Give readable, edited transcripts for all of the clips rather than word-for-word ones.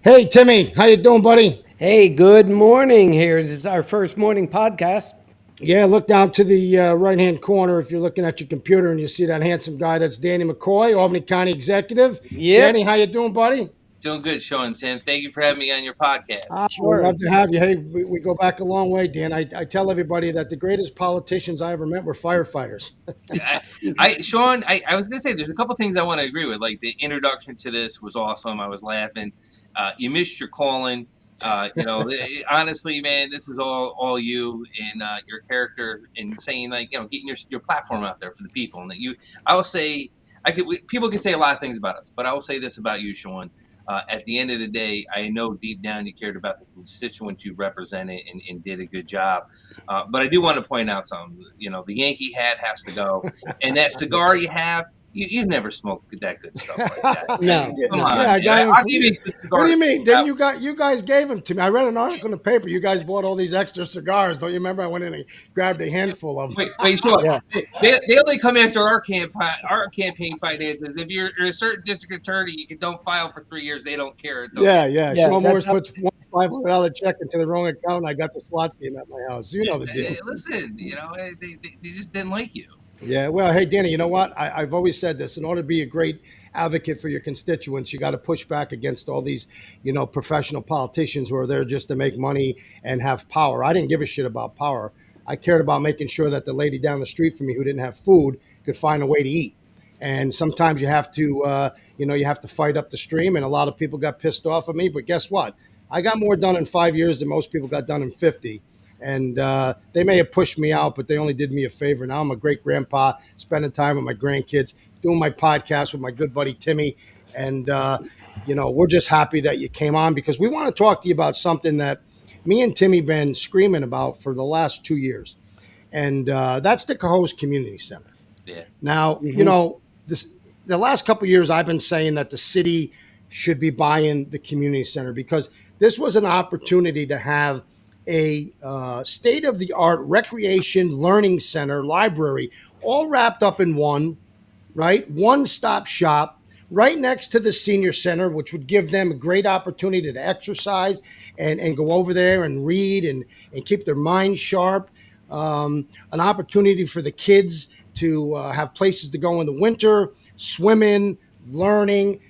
Hey Timmy, how you doing, buddy? Hey, good morning. Here this is our first morning podcast. Yeah, look down to the right-hand corner if you're looking at your computer and you see that handsome guy. That's Danny McCoy, Albany County Executive. Danny, Yep, how you doing, buddy? Doing good, Sean. Tim. Thank you for having me on your podcast. We sure. love to have you. Hey, we go back a long way, Dan. I tell everybody that the greatest politicians I ever met were firefighters. Sean, I was gonna say there's a couple things I want to agree with. Like the introduction to this was awesome. I was laughing. You missed your calling. Honestly, man, this is all you and your character and saying like getting your platform out there for the people. And that you, I will say, people can say a lot of things about us, but I will say this about you, Sean. At the end of the day, I know deep down you cared about the constituents you represented and did a good job. But I do want to point out something. The Yankee hat has to go, and that cigar you have, you've never smoked that good stuff like that. No, Yeah, Come no. on, yeah, I got man. him. I'll give you a good What cigar. do you mean? Then you guys gave them to me. I read an article in the paper. You guys bought all these extra cigars. Don't you remember? I went in and grabbed a handful of them. Wait, sure. Yeah, They only come after our campaign finances. If you're a certain district attorney, you can don't file for 3 years. They don't care. It's okay. yeah. Yeah, Sean that's Morris puts one $500 check into the wrong account, and I got the SWAT team at my house. You know the deal. Listen, they just didn't like you. Yeah, well, hey, Danny, you know what? I've always said this. In order to be a great advocate for your constituents, you got to push back against all these, professional politicians who are there just to make money and have power. I didn't give a shit about power. I cared about making sure that the lady down the street from me who didn't have food could find a way to eat. And sometimes you have to fight up the stream. And a lot of people got pissed off at me. But guess what? I got more done in 5 years than most people got done in 50. And they may have pushed me out, but they only did me a favor. Now I'm a great grandpa, spending time with my grandkids, doing my podcast with my good buddy Timmy. And, we're just happy that you came on because we want to talk to you about something that me and Timmy been screaming about for the last 2 years. And that's the Cohoes Community Center. Yeah. Now, hmm the last couple of years, I've been saying that the city should be buying the community center because this was an opportunity to have a state of the art recreation learning center library all wrapped up in one, right? One stop shop right next to the senior center, which would give them a great opportunity to exercise and go over there and read and keep their mind sharp. An opportunity for the kids to have places to go in the winter, swimming, learning.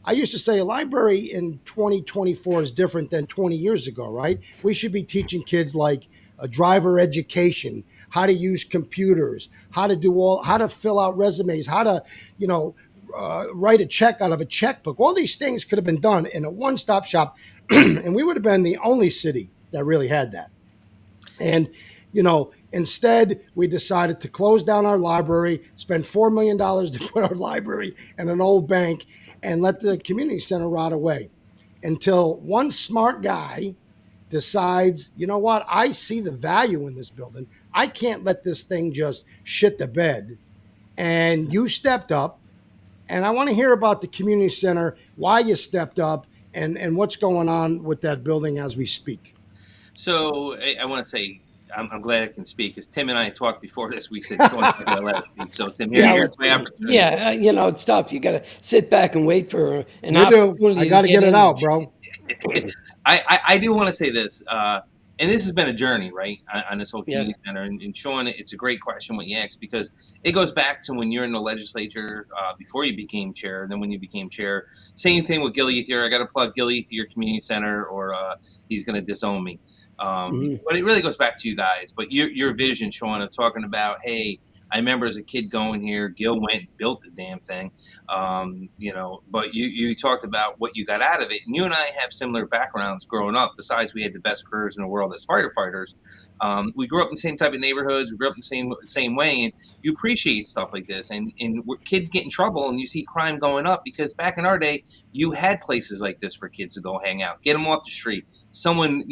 I used to say a library in 2024 is different than 20 years ago, right? We should be teaching kids like a driver education, how to use computers, how to fill out resumes, how to, write a check out of a checkbook. All these things could have been done in a one-stop shop, and we would have been the only city that really had that. And, instead, we decided to close down our library, spend $4 million to put our library in an old bank, and let the community center rot away until one smart guy decides, you know what, I see the value in this building. I can't let this thing just shit the bed. And you stepped up. And I want to hear about the community center, why you stepped up, and what's going on with that building as we speak. So I want to say I'm glad I can speak because Tim and I talked before this. We said Sean, I let us speak. So Tim, Yeah, here's let's my do it. opportunity. Yeah, it's tough. You got to sit back and wait for an You do. I opportunity to got to get get it in. out, bro. I do want to say this, and this has been a journey, right, on this whole Yeah, community center. And Sean, it's a great question what you asked because it goes back to when you're in the legislature before you became chair, and then when you became chair. Same thing with Gil Ethier. I got to plug Gil Ethier Community Center, or he's going to disown me. hmm But it really goes back to you guys. But your vision, Sean, of talking about, hey, I remember as a kid going here, Gil went and built the damn thing. But you talked about what you got out of it. And you and I have similar backgrounds growing up. Besides, we had the best careers in the world as firefighters. We grew up in the same type of neighborhoods. We grew up in the same way. And you appreciate stuff like this. And kids get in trouble and you see crime going up because back in our day, you had places like this for kids to go hang out, get them off the street. Someone,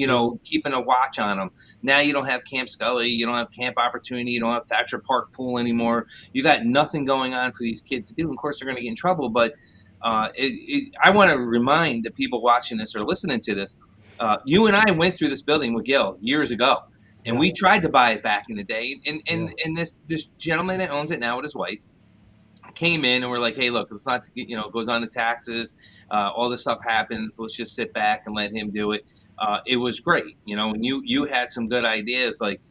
keeping a watch on them. Now you don't have Camp Scully. You don't have Camp Opportunity. You don't have Thatcher Park Pool anymore. You got nothing going on for these kids to do. Of course, they're going to get in trouble. But I want to remind the people watching this or listening to this. You and I went through this building with Gil years ago, and Yeah, we tried to buy it back in the day. And yeah. and and this gentleman that owns it now with his wife came in and we're like, hey, look, it's not, it goes on to taxes. All this stuff happens. Let's just sit back and let him do it. It was great, and you had some good ideas, like,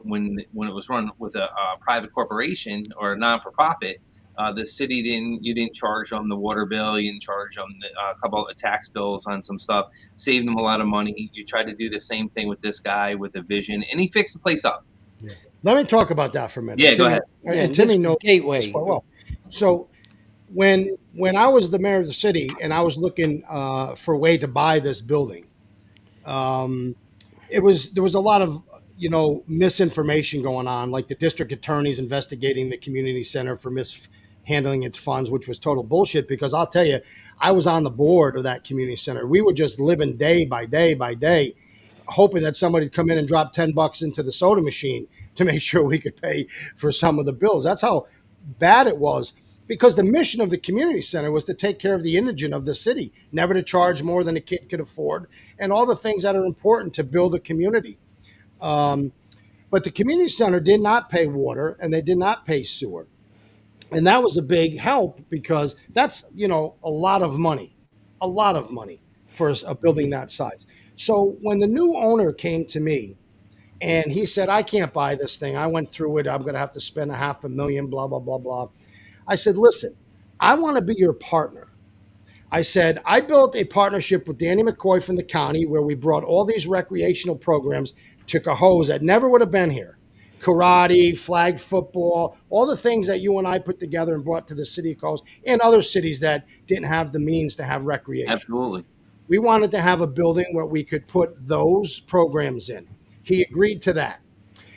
when it was run with a private corporation or a non-for-profit, the city you didn't charge them the water bill, you didn't charge them a couple of tax bills on some stuff, saved them a lot of money. You tried to do the same thing with this guy with a vision, and he fixed the place up. Yeah. Let me talk about that for a minute. Yeah, go ahead. And Timmy knows Gateway. quite well. So when I was the mayor of the city and I was looking for a way to buy this building, there was a lot of misinformation going on, like the district attorneys investigating the community center for mishandling its funds, which was total bullshit. Because I'll tell you, I was on the board of that community center. We were just living day by day by day, hoping that somebody would come in and drop $10 into the soda machine to make sure we could pay for some of the bills. That's how bad it was, because the mission of the community center was to take care of the indigent of the city, never to charge more than a kid could afford, and all the things that are important to build a community. But the community center did not pay water and they did not pay sewer. And that was a big help, because that's, a lot of money for a building that size. So when the new owner came to me and he said, I can't buy this thing, I went through it, I'm going to have to spend $500,000, blah, blah, blah, blah. I said, listen, I want to be your partner. I said, I built a partnership with Danny McCoy from the county where we brought all these recreational programs to Cohoes that never would have been here. Karate, flag football, all the things that you and I put together and brought to the city of Cohoes and other cities that didn't have the means to have recreation. Absolutely. We wanted to have a building where we could put those programs in. He agreed to that.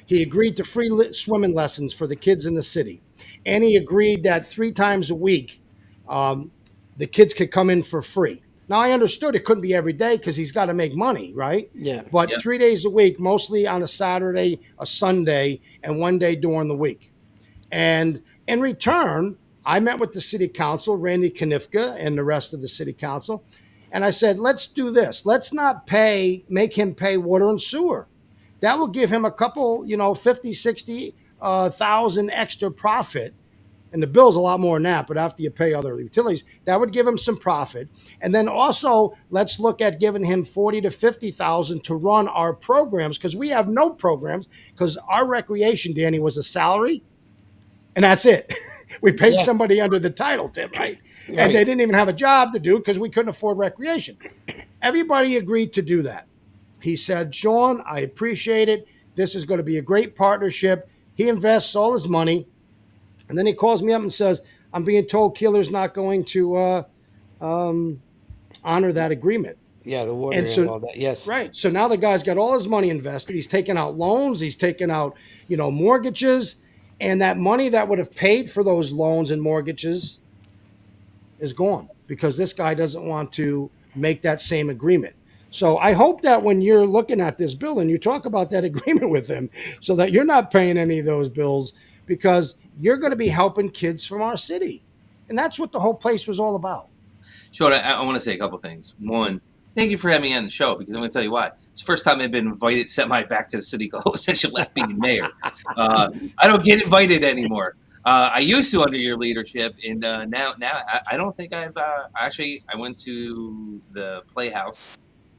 He agreed to free swimming lessons for the kids in the city. And he agreed that 3 times a week, the kids could come in for free. Now, I understood it couldn't be every day because he's got to make money, right? Yeah. But 3 days a week, mostly on a Saturday, a Sunday, and 1 day during the week. And in return, I met with the city council, Randy Knifka, and the rest of the city council. And I said, let's do this. Let's not make him pay water and sewer. That will give him a couple, 50, 60,000 extra profit. And the bill's a lot more than that, but after you pay other utilities, that would give him some profit. And then also, let's look at giving him 40 to 50,000 to run our programs, because we have no programs, because our recreation, Danny, was a salary, and that's it. We paid somebody under the title, Tim, right? And they didn't even have a job to do because we couldn't afford recreation. Everybody agreed to do that. He said, Sean, I appreciate it. This is going to be a great partnership. He invests all his money. And then he calls me up and says, I'm being told Keeler's not going to honor that agreement. Yeah, the water and all that. Yes. Right. So now the guy's got all his money invested. He's taken out loans. He's taken out, mortgages. And that money that would have paid for those loans and mortgages is gone because this guy doesn't want to make that same agreement. So I hope that when you're looking at this bill and you talk about that agreement with him so that you're not paying any of those bills, because you're going to be helping kids from our city. And that's what the whole place was all about. Sean, I want to say a couple things. One, thank you for having me on the show, because I'm going to tell you why. It's the first time I've been invited semi back to the city since you left being mayor. I don't get invited anymore. I used to under your leadership, and now I don't think I've actually. I went to the Playhouse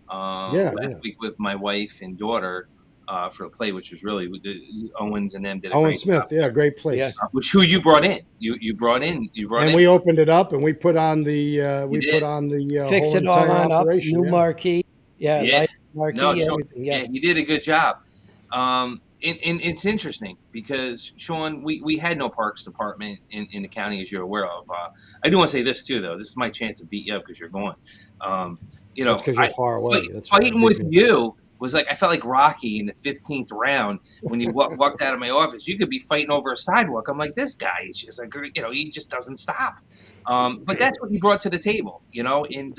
last week with my wife and daughter for a play, which was really Owens and them did. Owen Smith, job. Great place. Yeah. Which who you brought in? You brought in. And we opened it up and we put on the fix whole it all on up. operation. New marquee. Yeah. Marquee. No, everything. Yeah. He did a good job. And it's interesting because, Sean, we had no parks department in the county, as you're aware of. I do want to say this too, though. This is my chance to beat you up because you're going. That's because you're far away. Fighting with you was like, I felt like Rocky in the 15th round when he walked out of my office. You could be fighting over a sidewalk. I'm like, this guy is just like, he just doesn't stop. But that's what he brought to the table, and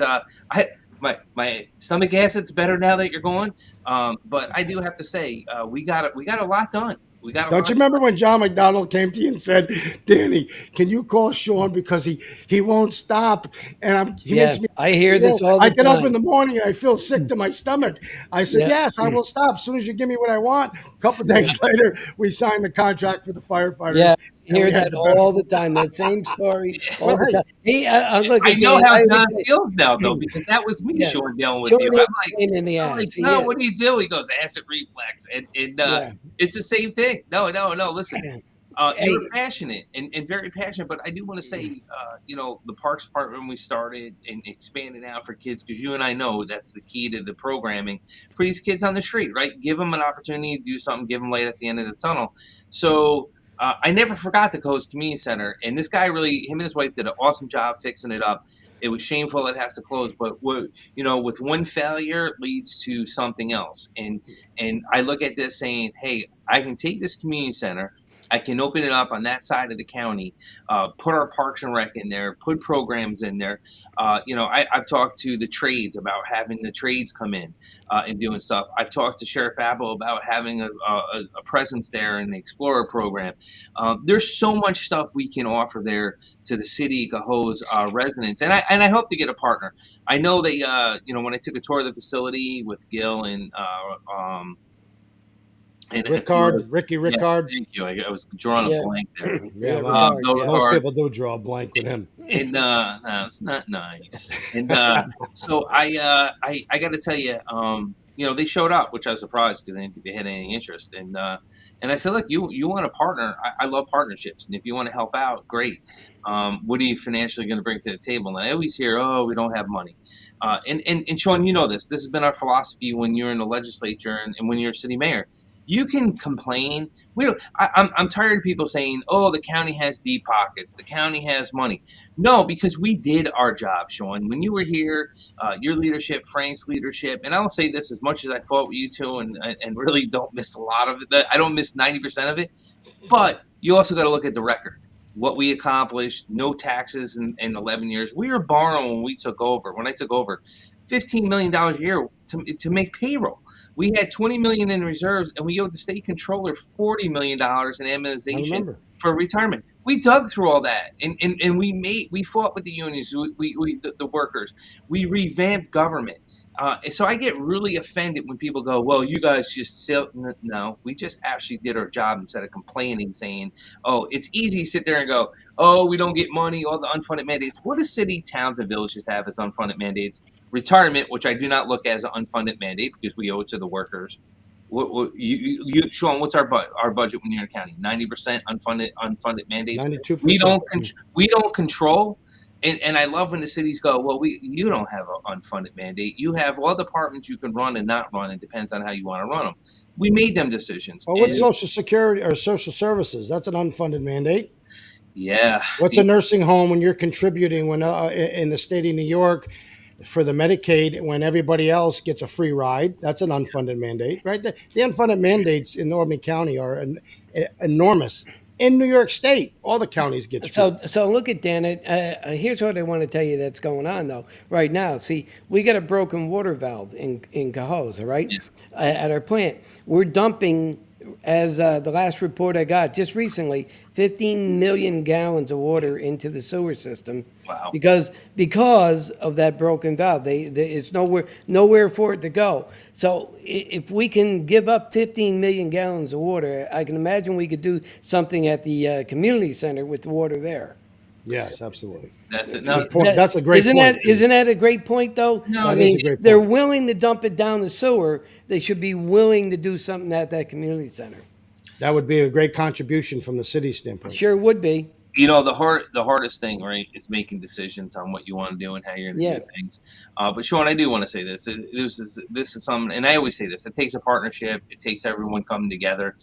my stomach acid's better now that you're gone. But I do have to say, we got a lot done. We got a Don't lot. you remember when John McDonald came to you and said, "Danny, can you call Sean because he won't stop and he Yeah, makes me I hear ill. this all I the get up in time. the morning and I feel sick to my stomach." I said, Yeah, "Yes, I will stop as soon as you give me what I want." A couple of yeah, days later, we signed the contract for the yeah. firefighters, I and hear we had that the all benefit. the time. That same story all Well, the hey, time. Hey, look I at know Dan. how I would John say, feels now, though, because that was me, yeah, Sean, dealing with Sean you. is a pain in the I'm like, ass. He no, is. what do you do? He goes, acid reflex, and Yeah. it's the same thing. No, no, no. Listen, you're Hey, passionate and very passionate, but I do want to say, the Parks Department when we started and expanded out for kids, because you and I know that's the key to the programming for these kids on the street, right? Give them an opportunity to do something, give them light at the end of the tunnel. So I never forgot the Coast Community Center, and this guy really, him and his wife did an awesome job fixing it up. It was shameful it has to close, but with one failure leads to something else, and I look at this saying, hey, I can take this community center. I can open it up on that side of the county, put our Parks and Rec in there, put programs in there. I've talked to the trades about having the trades come in and doing stuff. I've talked to Sheriff Abel about having a presence there in the Explorer program. There's so much stuff we can offer there to the city Cohoes residents, and I hope to get a partner. I know they, when I took a tour of the facility with Gil and a few other. Ricky Yeah, Rickard. thank you. I was drawing a yeah, blank there. yeah, Yeah, well, regard. Bill Yeah. most Ricard, people do draw a blank with him. and no, it's not nice. And so I got to tell you, they showed up, which I was surprised because I didn't think they had any interest. And I said, look, you want a partner? I love partnerships, and if you want to help out, great. What are you financially going to bring to the table? And I always hear, oh, we don't have money. And Sean, you know this. This has been our philosophy when you're in the legislature and when you're city mayor. You can complain. We don't, I'm tired of people saying, "Oh, the county has deep pockets. The county has money." No, because we did our job, Sean. When you were here, your leadership, Frank's leadership, and I'll say this: as much as I fought with you two, and really don't miss a lot of it, I don't miss 90% of it. But you also got to look at the record. What we accomplished, no taxes in 11 years. We were borrowing when we took over. When I took over, $15 million a year to make payroll. We had 20 million in reserves, and we owed the state controller $40 million in I amortization remember. for retirement. We dug through all that, and we fought with the unions, the workers. We revamped government. So I get really offended when people go, "Well, you guys just sell." No, we just actually did our job instead of complaining, saying, "Oh, it's easy to sit there and go, oh, we don't get money, all the unfunded mandates." What do city, towns, and villages have as unfunded mandates? Retirement, which I do not look as an unfunded mandate because we owe it to the workers. Sean, what's our budget when you're in county? 90% unfunded mandates. We 92%. don't we don't control. And I love when the cities go, well, you don't have an unfunded mandate. You have all departments you can run and not run. It depends on how you want to run them. We made them decisions, Well, what's and Social Security or Social Services? That's an unfunded mandate. yeah, What's a nursing home when you're contributing when in the state of New York for the Medicaid when everybody else gets a free ride? That's an unfunded mandate, right? The unfunded mandates in Albany County are enormous. In New York State, all the counties get screwed. So look at Dan. Here's what I want to tell you that's going on though right now. See, we got a broken water valve in Cohoes, all right, yeah, at our plant. We're dumping, as the last report I got just recently, 15 million gallons of water into the sewer system wow. because of that broken valve. It's nowhere for it to go. So if we can give up 15 million gallons of water, I can imagine we could do something at the community center with the water there. Yes, absolutely. That's it. No, Good point. That's a great isn't point. Isn't that a great point though? No, I That is mean, a great they're point. willing to dump it down the sewer. They should be willing to do something at that community center. That would be a great contribution from the city standpoint. Sure would be. the hardest thing, right, is making decisions on what you want to do and how you're going to Yeah. do things. But Sean, I do want to say this. This is something, and I always say this. It takes a partnership. It takes everyone coming together.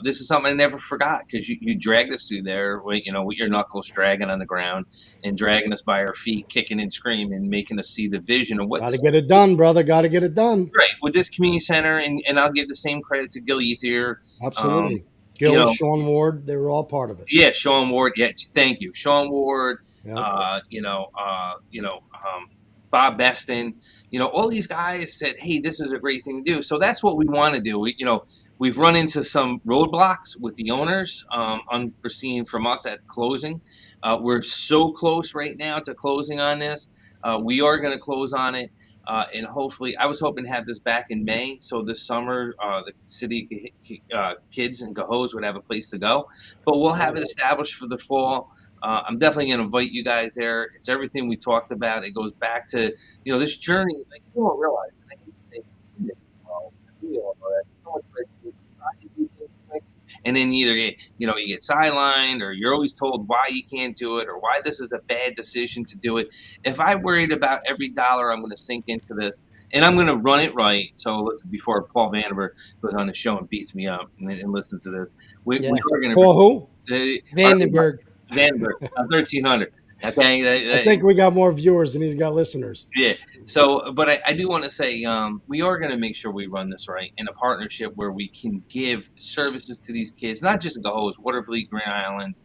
This is something I never forgot because you dragged us through there, with your knuckles dragging on the ground and dragging us by our feet, kicking and screaming, making us see the vision of what Got to this get it done, brother. Got to get it done. right with this community center, and I'll give the same credit to Gil Ethier. Absolutely. You Gil, know, Sean Ward, they were all part of it. yeah, Sean Ward. Yeah, thank you, Sean Ward. Yeah. Bob Beston, all these guys said, hey, this is a great thing to do. So that's what we want to do. We've run into some roadblocks with the owners, unforeseen from us at closing. We're so close right now to closing on this. We are going to close on it. And hopefully, I was hoping to have this back in May. So this summer, the city kids and Cohoes would have a place to go. But we'll have it established for the fall. I'm definitely going to invite you guys there. It's everything we talked about. It goes back to, this journey. Like, you don't realize. And I hate to say this, we all know that. So much red tape inside you do things like- And then either you get sidelined, or you're always told why you can't do it, or why this is a bad decision to do it. If I worried about every dollar I'm going to sink into this, and I'm going to run it right. So listen, before Paul Vandenberg goes on the show and beats me up and listens to this, we are going to Paul who? Vandenberg. Vandenberg, 1300. Okay, I think we got more viewers than he's got listeners. yeah. So, but I do want to say we are going to make sure we run this right in a partnership where we can give services to these kids, not just in Cohoes, Watervliet, Grand Island,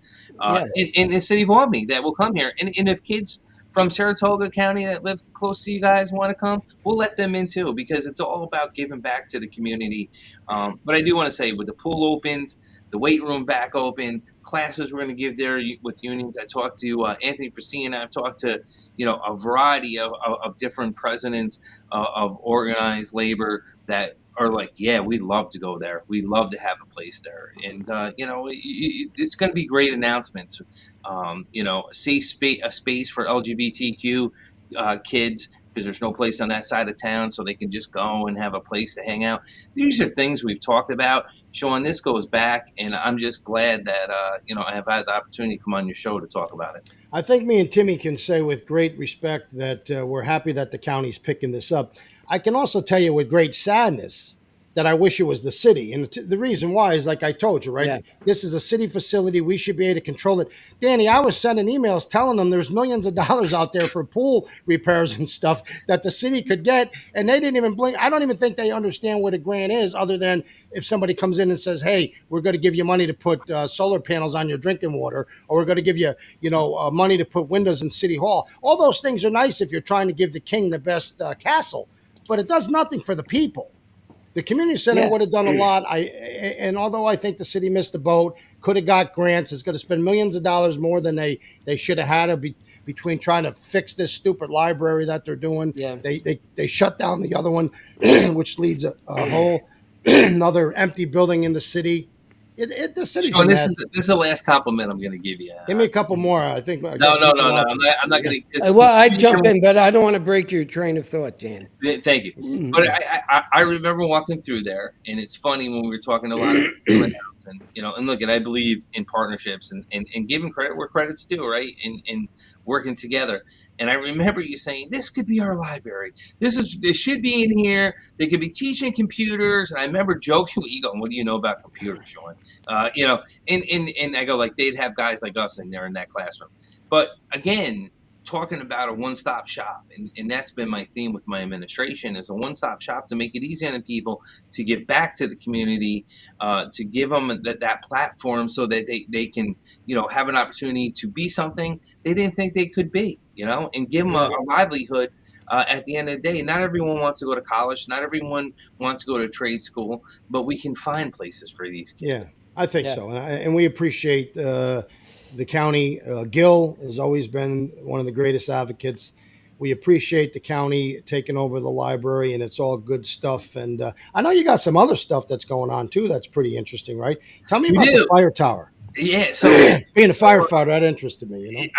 in the city of Albany that will come here. And if kids from Saratoga County that live close to you guys want to come, we'll let them in too, because it's all about giving back to the community. But I do want to say, with the pool opened, the weight room back open, classes we're going to give there with unions. I talked to Anthony Frasina. I've talked to a variety of different presidents of organized labor that are like, yeah, we'd love to go there. We'd love to have a place there. And it's going to be great announcements. A safe space, a space for LGBTQ kids, because there's no place on that side of town, so they can just go and have a place to hang out. These are things we've talked about. Sean, this goes back, and I'm just glad that I have had the opportunity to come on your show to talk about it. I think me and Timmy can say with great respect that we're happy that the county's picking this up. I can also tell you with great sadness that I wish it was the city. And the reason why is, like I told you, right? Yeah. This is a city facility. We should be able to control it. Danny, I was sending emails telling them there's millions of dollars out there for pool repairs and stuff that the city could get, and they didn't even blink. I don't even think they understand what a grant is, other than if somebody comes in and says, hey, we're going to give you money to put solar panels on your drinking water, or we're going to give you, money to put windows in City Hall. All those things are nice if you're trying to give the king the best castle, but it does nothing for the people. The community center would have done a lot. And although I think the city missed the boat, could have got grants, it's going to spend millions of dollars more than they should have had between trying to fix this stupid library that they're doing. Yeah. They shut down the other one, which leads a whole another empty building in the city. The city's Sean, this is the last compliment I'm going to give you. Give me a couple more. I think. No. I'm not going to. Well, I jump in, but I don't want to break your train of thought, Jan. Thank you. But I remember walking through there, and it's funny when we were talking to a lot of people in the house, and look, and I believe in partnerships and giving credit where credit's due, right? And working together. And I remember you saying, this could be our library. This should be in here. They could be teaching computers. And I remember joking with you going, what do you know about computers, Sean? And I go, like, they'd have guys like us in there in that classroom. But again, talking about a one-stop shop, and that's been my theme with my administration, is a one-stop shop to make it easier on people to give back to the community, to give them that platform so that they can have an opportunity to be something they didn't think they could be, and give them a livelihood. At the end of the day, not everyone wants to go to college, not everyone wants to go to trade school, but we can find places for these kids. Yeah, I think so, and we appreciate the county. Gil has always been one of the greatest advocates. We appreciate the county taking over the library, and it's all good stuff. And I know you got some other stuff that's going on too. That's pretty interesting, right? Tell me about the fire tower. Yeah, so being a firefighter, that interested me.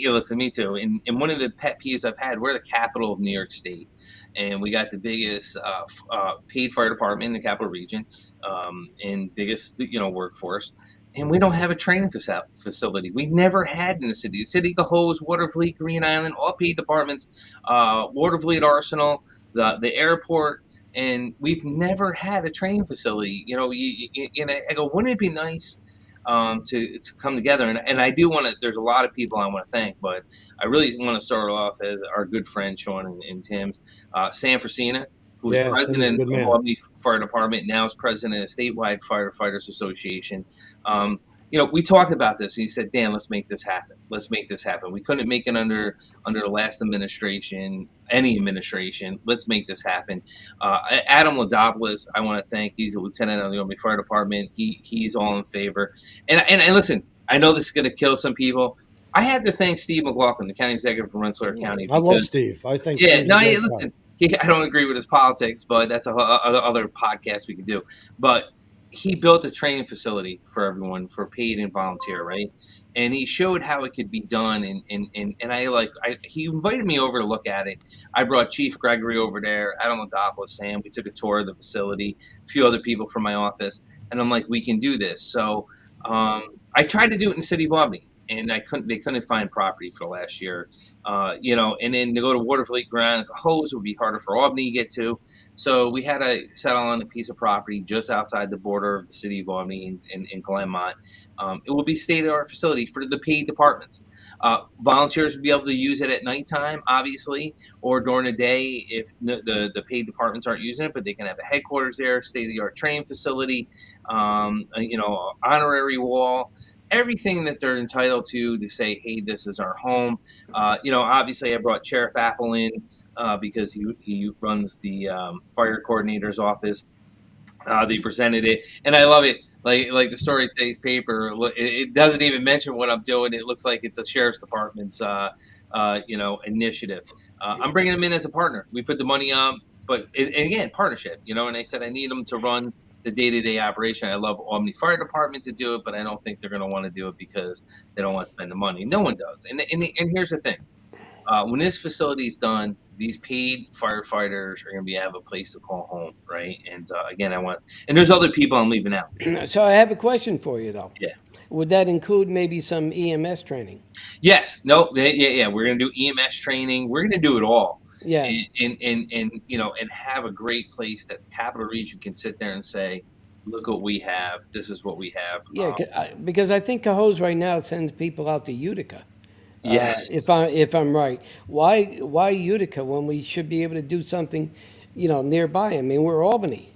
Listen, me too. And one of the pet peeves I've had, we're the capital of New York State, and we got the biggest paid fire department in the capital region, and biggest workforce. And we don't have a training facility. We never had in the city. The city of Cohoes, Watervliet, Green Island, all paid departments, Watervliet Arsenal, the airport, and we've never had a training facility. I go, wouldn't it be nice to come together? And I do want to. There's a lot of people I want to thank, but I really want to start off as our good friend Sean and Tim's, Sam Frasina, who's president of Albany Fire Department, now is president of the Statewide Firefighters Association. we talked about this. And he said, Dan, let's make this happen. Let's make this happen. We couldn't make it under the last administration, any administration. Let's make this happen. Adam Ladopoulos, I want to thank. He's a lieutenant of the Albany Fire Department. He's all in favor. And listen, I know this is going to kill some people. I had to thank Steve McLaughlin, the county executive from Rensselaer County. I love Steve. I think. Yeah, Steve's no, a great listen. I don't agree with his politics, but that's other podcast we could do. But he built a training facility for everyone, for paid and volunteer, right? And he showed how it could be done. And he invited me over to look at it. I brought Chief Gregory over there, Adam Ladopoulos, Sam. We took a tour of the facility, a few other people from my office, and I'm like, we can do this. So I tried to do it in the city of Albany. And they couldn't find property for the last year, and then to go to Waterfleet Ground, Hose would be harder for Albany to get to. So we had to settle on a piece of property just outside the border of the city of Albany in Glenmont. It will be state-of-the-art facility for the paid departments. Volunteers will be able to use it at nighttime, obviously, or during the day if the paid departments aren't using it, but they can have a headquarters there, state-of-the-art training facility, honorary wall, everything that they're entitled to say, hey, this is our home. Obviously I brought Sheriff Apple in because he runs the fire coordinator's office. They presented it, and I love it. Like the story of today's paper, it doesn't even mention what I'm doing. It looks like it's a sheriff's department's initiative. I'm bringing them in as a partner. We put the money up, but and again, partnership. And I said I need them to run the day-to-day operation. I love Albany Fire Department to do it, but I don't think they're going to want to do it because they don't want to spend the money. No one does. And here's the thing. When this facility is done, these paid firefighters are going to have a place to call home, right? And again, and there's other people I'm leaving out. So I have a question for you, though. Yeah. Would that include maybe some EMS training? Yes. No. Yeah. We're going to do EMS training. We're going to do it all. Yeah. And have a great place that the Capital Region can sit there and say, look what we have. This is what we have. Yeah, because I think Cahoes right now sends people out to Utica. Yes. If I'm right, why Utica when we should be able to do something, nearby? I mean, we're Albany.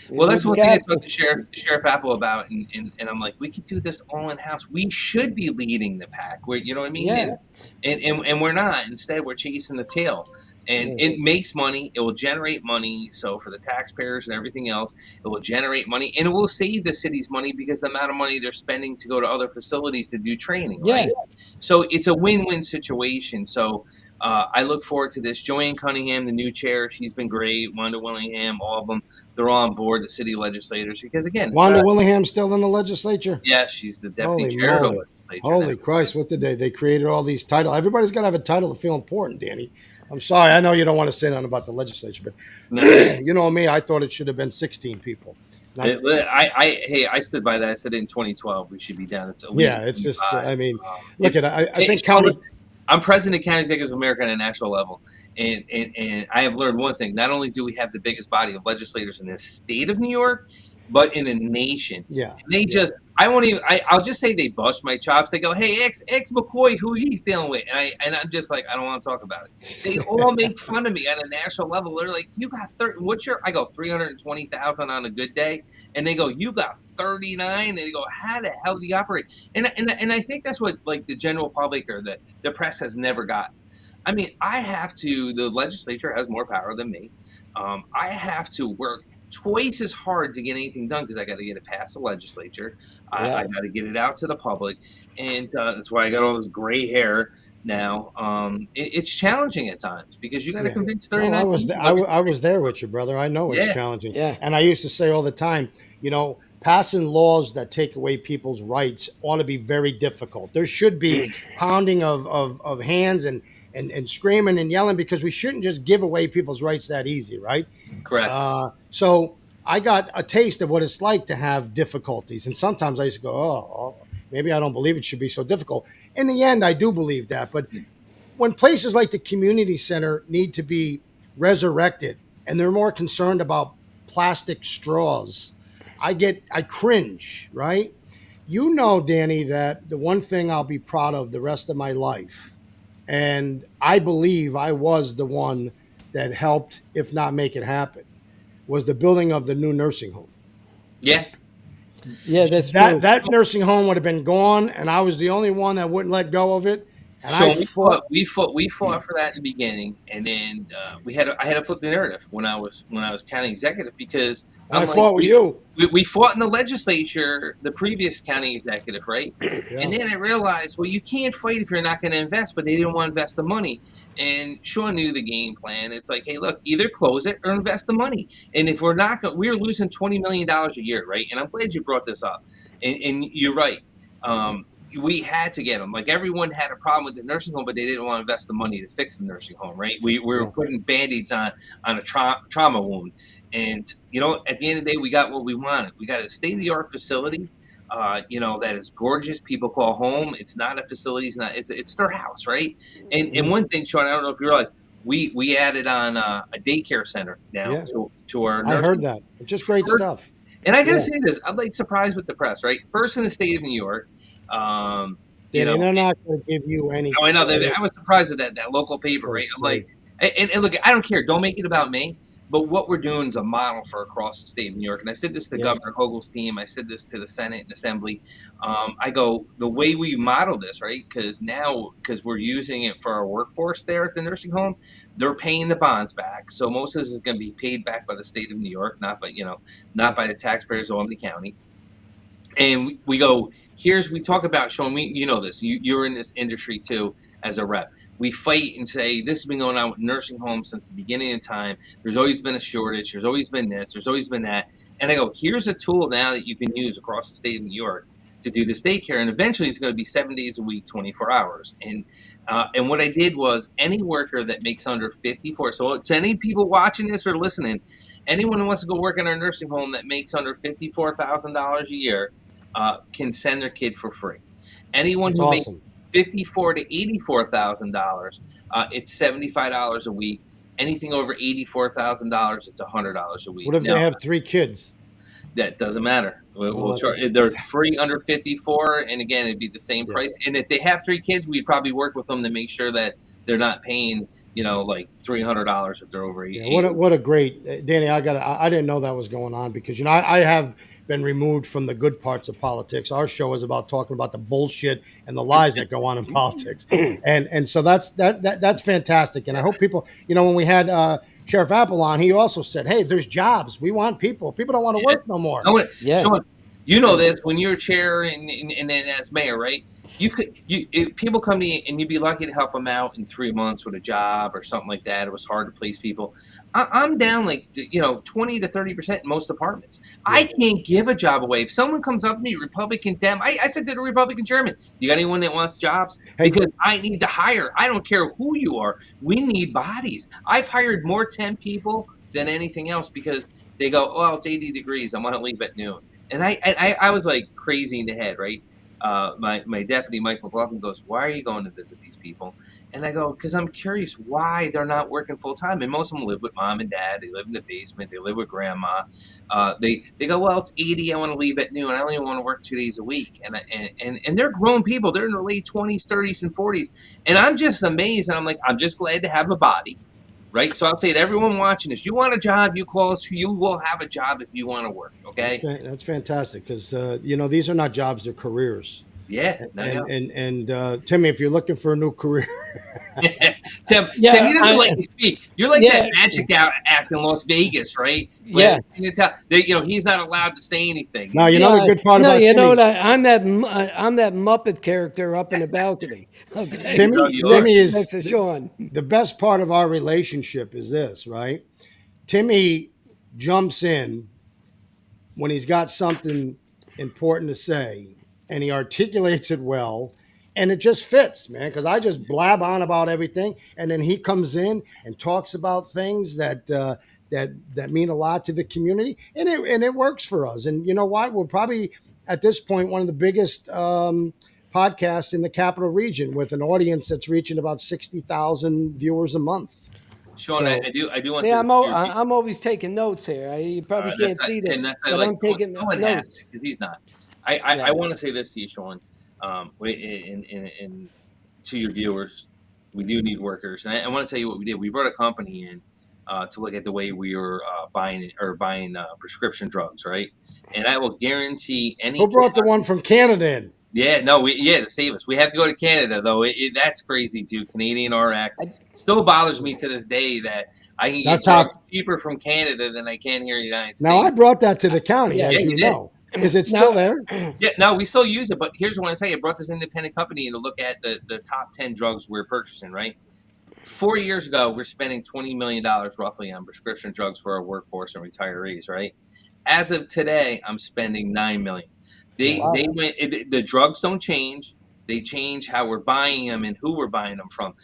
Well, that's one thing I talked to Sheriff Apple about, and I'm like, we could do this all in house. We should be leading the pack. You know what I mean? Yeah. And we're not. Instead, we're chasing the tail. And it makes money. It will generate money. So for the taxpayers and everything else, it will generate money, and it will save the city's money because the amount of money they're spending to go to other facilities to do training. Right? So it's a win-win situation. So I look forward to this. Joanne Cunningham, the new chair, she's been great. Wanda Willingham, all of them, they're all on board. The city legislators, because again, Wanda Willingham's still in the legislature. Yeah, she's the deputy chair of the legislature. Holy Christ! What did they created all these titles? Everybody's got to have a title to feel important, Danny. I'm sorry. I know you don't want to say nothing about the legislature, but you know me. I thought it should have been 16 people. I stood by that. I said in 2012 we should be down to at least. Yeah, it's just. I mean, look at. I think county. I'm president of County Executives of America on a national level, and I have learned one thing. Not only do we have the biggest body of legislators in the state of New York, but in the nation. Yeah. I'll just say they bust my chops. They go, hey, ex McCoy, who he's dealing with. And I'm just like, I don't want to talk about it. They all make fun of me at a national level. They're like, you got 30, I go 320,000 on a good day. And they go, you got 39. And they go, how the hell do you operate? And I think that's what like the general public or the press has never gotten. I mean, the legislature has more power than me. I have to work twice as hard to get anything done because I got to get it past the legislature. I got to get it out to the public, and that's why I got all this gray hair now. It's challenging at times because you got to convince 39. Well, I was there with you, brother. I know it's challenging. Yeah. And I used to say all the time, passing laws that take away people's rights ought to be very difficult. There should be pounding of hands and screaming and yelling because we shouldn't just give away people's rights that easy, right? Correct. So I got a taste of what it's like to have difficulties. And sometimes I used to go, oh, maybe I don't believe it should be so difficult. In the end, I do believe that. But when places like the community center need to be resurrected and they're more concerned about plastic straws, I cringe, right? Danny, that the one thing I'll be proud of the rest of my life, and I believe I was the one that helped, if not make it happen, was the building of the new nursing home. Yeah. Yeah, that's That true. that nursing home would have been gone, and I was the only one that wouldn't let go of it. And I So fought. we fought for that in the beginning, and then I had to flip the narrative when I was county executive because And I I'm like fought with you. we fought in the legislature, the previous county executive, right? Yeah. And then I realized, well, you can't fight if you're not going to invest, but they didn't want to invest the money. And Sean knew the game plan. It's like, hey, look, either close it or invest the money. And if we're not, we're losing $20 million a year, right? And I'm glad you brought this up. And you're right. We had to get them. Like everyone had a problem with the nursing home, but they didn't want to invest the money to fix the nursing home, right? We were Yeah. putting band-aids on a trauma wound, and at the end of the day, we got what we wanted. We got a state-of-the-art facility, that is gorgeous. People call home. It's not a facility. It's their house, right? And one thing, Sean, I don't know if you realize, we added on a daycare center now Yeah. to our I heard nursing. that. It's just great stuff. And I gotta Yeah. say this, I'm like surprised with the press, right? First in the state of New York, um, you Danny, know, they're not going to give you any oh, I know. credit I was surprised at that local paper, per right? I'm se. like, and look, I don't care. Don't make it about me. But what we're doing is a model for across the state of New York. And I said this to Yeah. Governor Hochul's team. I said this to the Senate and Assembly. I go, the way we model this, right? Because we're using it for our workforce there at the nursing home, they're paying the bonds back. So most of this is going to be paid back by the state of New York, not by the taxpayers of Albany County. And we go, we talk about, Sean, you know this, you're in this industry too as a rep. We fight and say, this has been going on with nursing homes since the beginning of time. There's always been a shortage. There's always been this. There's always been that. And I go, here's a tool now that you can use across the state of New York to do this daycare. And eventually it's going to be 7 days a week, 24 hours. And what I did was any worker that makes under 54, so to any people watching this or listening, anyone who wants to go work in our nursing home that makes under $54,000 a year, can send their kid for free. Anyone That's who awesome. makes $54,000 to $84,000, it's $75 a week. Anything over $84,000, it's $100 a week. What if Now, they have 3 kids? that doesn't matter. Well, We'll charge. that's- They're free under 54, and again, it'd be the same Yeah. price. And if they have 3 kids, we'd probably work with them to make sure that they're not paying, like $300 if they're over 8. Yeah, what a great Danny. I didn't know that was going on because I have been removed from the good parts of politics. Our show is about talking about the bullshit and the lies that go on in politics, and so that's fantastic. And I hope people, when we had Sheriff Apple on, he also said, "Hey, there's jobs. We want people. People don't want to work no more." No, Yeah. Sean, you know this when you're chair and then as mayor, right? If people come to you and you'd be lucky to help them out in 3 months with a job or something like that. It was hard to place people. I'm down 20 to 30% in most departments. I can't give a job away. If someone comes up to me, Republican Dem, I said to the Republican chairman, "You got anyone that wants jobs? Hey. Because I need to hire. I don't care who you are. We need bodies. I've hired more temp people than anything else because they go, well, it's 80 degrees. I want to leave at noon." And I was like crazy in the head, right? My deputy, Mike McLaughlin, goes, "Why are you going to visit these people?" And I go, "Because I'm curious why they're not working full time." And most of them live with mom and dad. They live in the basement. They live with grandma. They go, "Well, it's 80. I want to leave at noon. I only want to work 2 days a week." And they're grown people. They're in their late 20s, 30s, and 40s. And I'm just amazed. And I'm like, I'm just glad to have a body. Right. So I'll say to everyone watching this, you want a job, you call us, you will have a job if you want to work. Okay. That's fantastic because these are not jobs; they're careers. Yeah. And Timmy, if you're looking for a new career, Tim, Yeah, Tim, he doesn't I- let you speak. You're like Yeah. that magic act in Las Vegas, right? Yeah. You tell he's not allowed to say anything. now you know the good part no, about you Timmy. know what? I'm that Muppet character up in the balcony. Okay. Timmy, You are. Timmy is Next to Sean. the best part of our relationship is this, right? Timmy jumps in when he's got something important to say and he articulates it well and it just fits, man, because I just blab on about everything and then he comes in and talks about things that that mean a lot to the community and it works for us. And you know what? We're probably at this point one of the biggest podcasts in the capital region with an audience that's reaching about 60,000 viewers a month. Sean, So- I do want to Yeah, say I'm always taking notes here. You probably can't see Tim, that, that's but I'm taking someone notes. has because he's not. I want to say this to you, Sean, in to your viewers. We do need workers, and I want to tell you what we did. We brought a company in to look at the way we were buying prescription drugs, right? And I will guarantee any Who brought the one from Canada in? yeah, no, to save us. We have to go to Canada though. That's crazy too. Canadian RX still bothers me to this day that I can get That's how. drugs cheaper from Canada than I can here in the United Now I States. brought that to the county, Yeah. Yeah, as you you did. know. Is it Now- still there? Yeah, no, we still use it, but here's what I say: I brought this independent company in to look at the top 10 drugs we're purchasing. Right, 4 years ago, we're spending $20 million roughly on prescription drugs for our workforce and retirees. Right, as of today, I'm spending $9 million. They went. The drugs don't change. They change how we're buying them and who we're buying them from.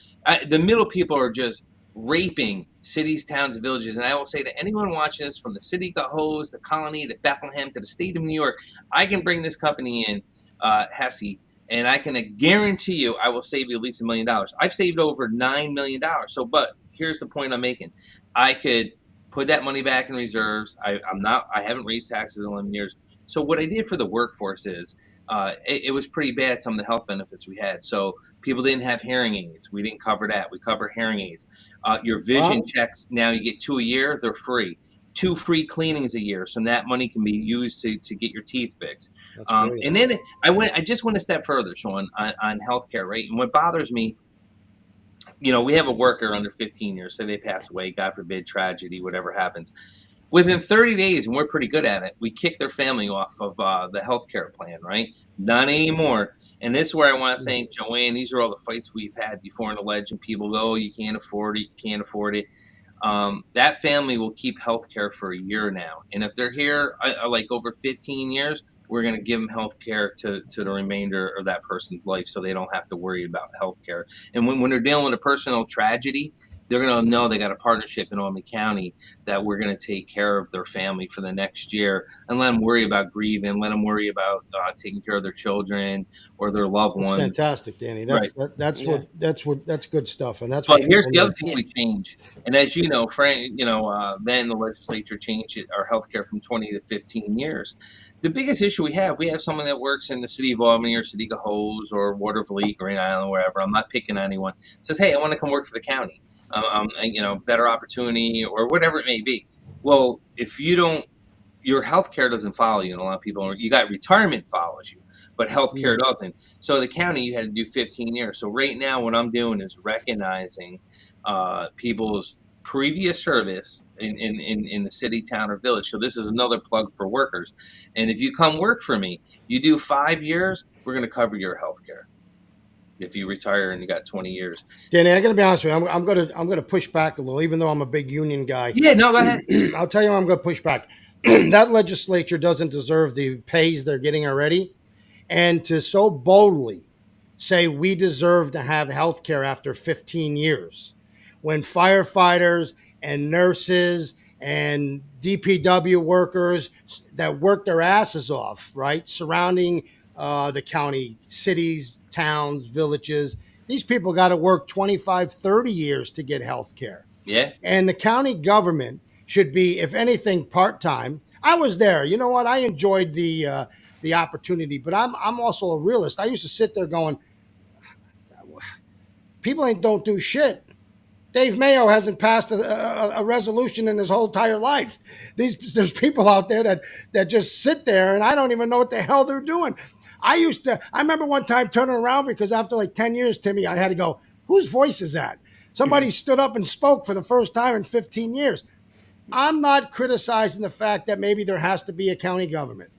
The middle people are just raping cities, towns, and villages. And I will say to anyone watching this, from the city of Cohoes, the colony, to Bethlehem, to the state of New York, I can bring this company in, Hesse, and I can guarantee you I will save you at least $1 million. I've saved over $9 million. So, but here's the point I'm making. I could put that money back in reserves. I haven't raised taxes in 11 years. So what I did for the workforce is, it was pretty bad, some of the health benefits we had. So people didn't have hearing aids. We didn't cover that. We cover hearing aids. Your vision checks, now you get 2 a year. They're free. 2 free cleanings a year. So that money can be used to get your teeth fixed. And then I just went a step further, Sean, on healthcare, right? And what bothers me, we have a worker under 15 years, say they pass away, God forbid, tragedy, whatever happens. Within 30 days, and we're pretty good at it, we kick their family off of the healthcare plan, right? Not anymore. And this is where I want to thank Joanne. These are all the fights we've had before in the legend. People go, oh, you can't afford it, you can't afford it. That family will keep healthcare for a year now. And if they're here like over 15 years, we're going to give them healthcare to the remainder of that person's life, so they don't have to worry about healthcare. And when they're dealing with a personal tragedy, they're going to know they got a partnership in Albany County that we're going to take care of their family for the next year and let them worry about grieving, let them worry about taking care of their children or their loved That's ones. fantastic, Danny. That's Right. that's good stuff, and that's But what here's people the other need. thing we changed, and as you know, Frank, then the legislature changed our healthcare from 20 to 15 years. The biggest issue we have someone that works in the city of Albany or city of Cohoes or Waterville, Green Island, wherever. I'm not picking anyone. Says, hey, I want to come work for the county. Better opportunity or whatever it may be. Well, if you don't, your healthcare doesn't follow you, and a lot of people, you got retirement follows you, but healthcare doesn't. So the county, you had to do 15 years. So right now, what I'm doing is recognizing people's previous service in the city, town, or village. So this is another plug for workers. And if you come work for me, you do 5 years, we're going to cover your healthcare. If you retire and you got 20 years. Danny, I got to be honest with you. I'm gonna push back a little, even though I'm a big union guy. Yeah, no, go ahead. I'll tell you, I'm gonna push back. That legislature doesn't deserve the pays they're getting already, and to so boldly say we deserve to have health care after 15 years, when firefighters and nurses and DPW workers that work their asses off, right, surrounding the county, cities, towns, villages, these people got to work 25, 30 years to get health care. Yeah. And the county government should be, if anything, part-time. I was there. You know what? I enjoyed the opportunity, but I'm also a realist. I used to sit there going, people don't do shit. Dave Mayo hasn't passed a resolution in his whole entire life. There's people out there that just sit there, and I don't even know what the hell they're doing. I remember one time turning around because after like 10 years, Timmy, I had to go, whose voice is that? Somebody stood up and spoke for the first time in 15 years. I'm not criticizing the fact that maybe there has to be a county government.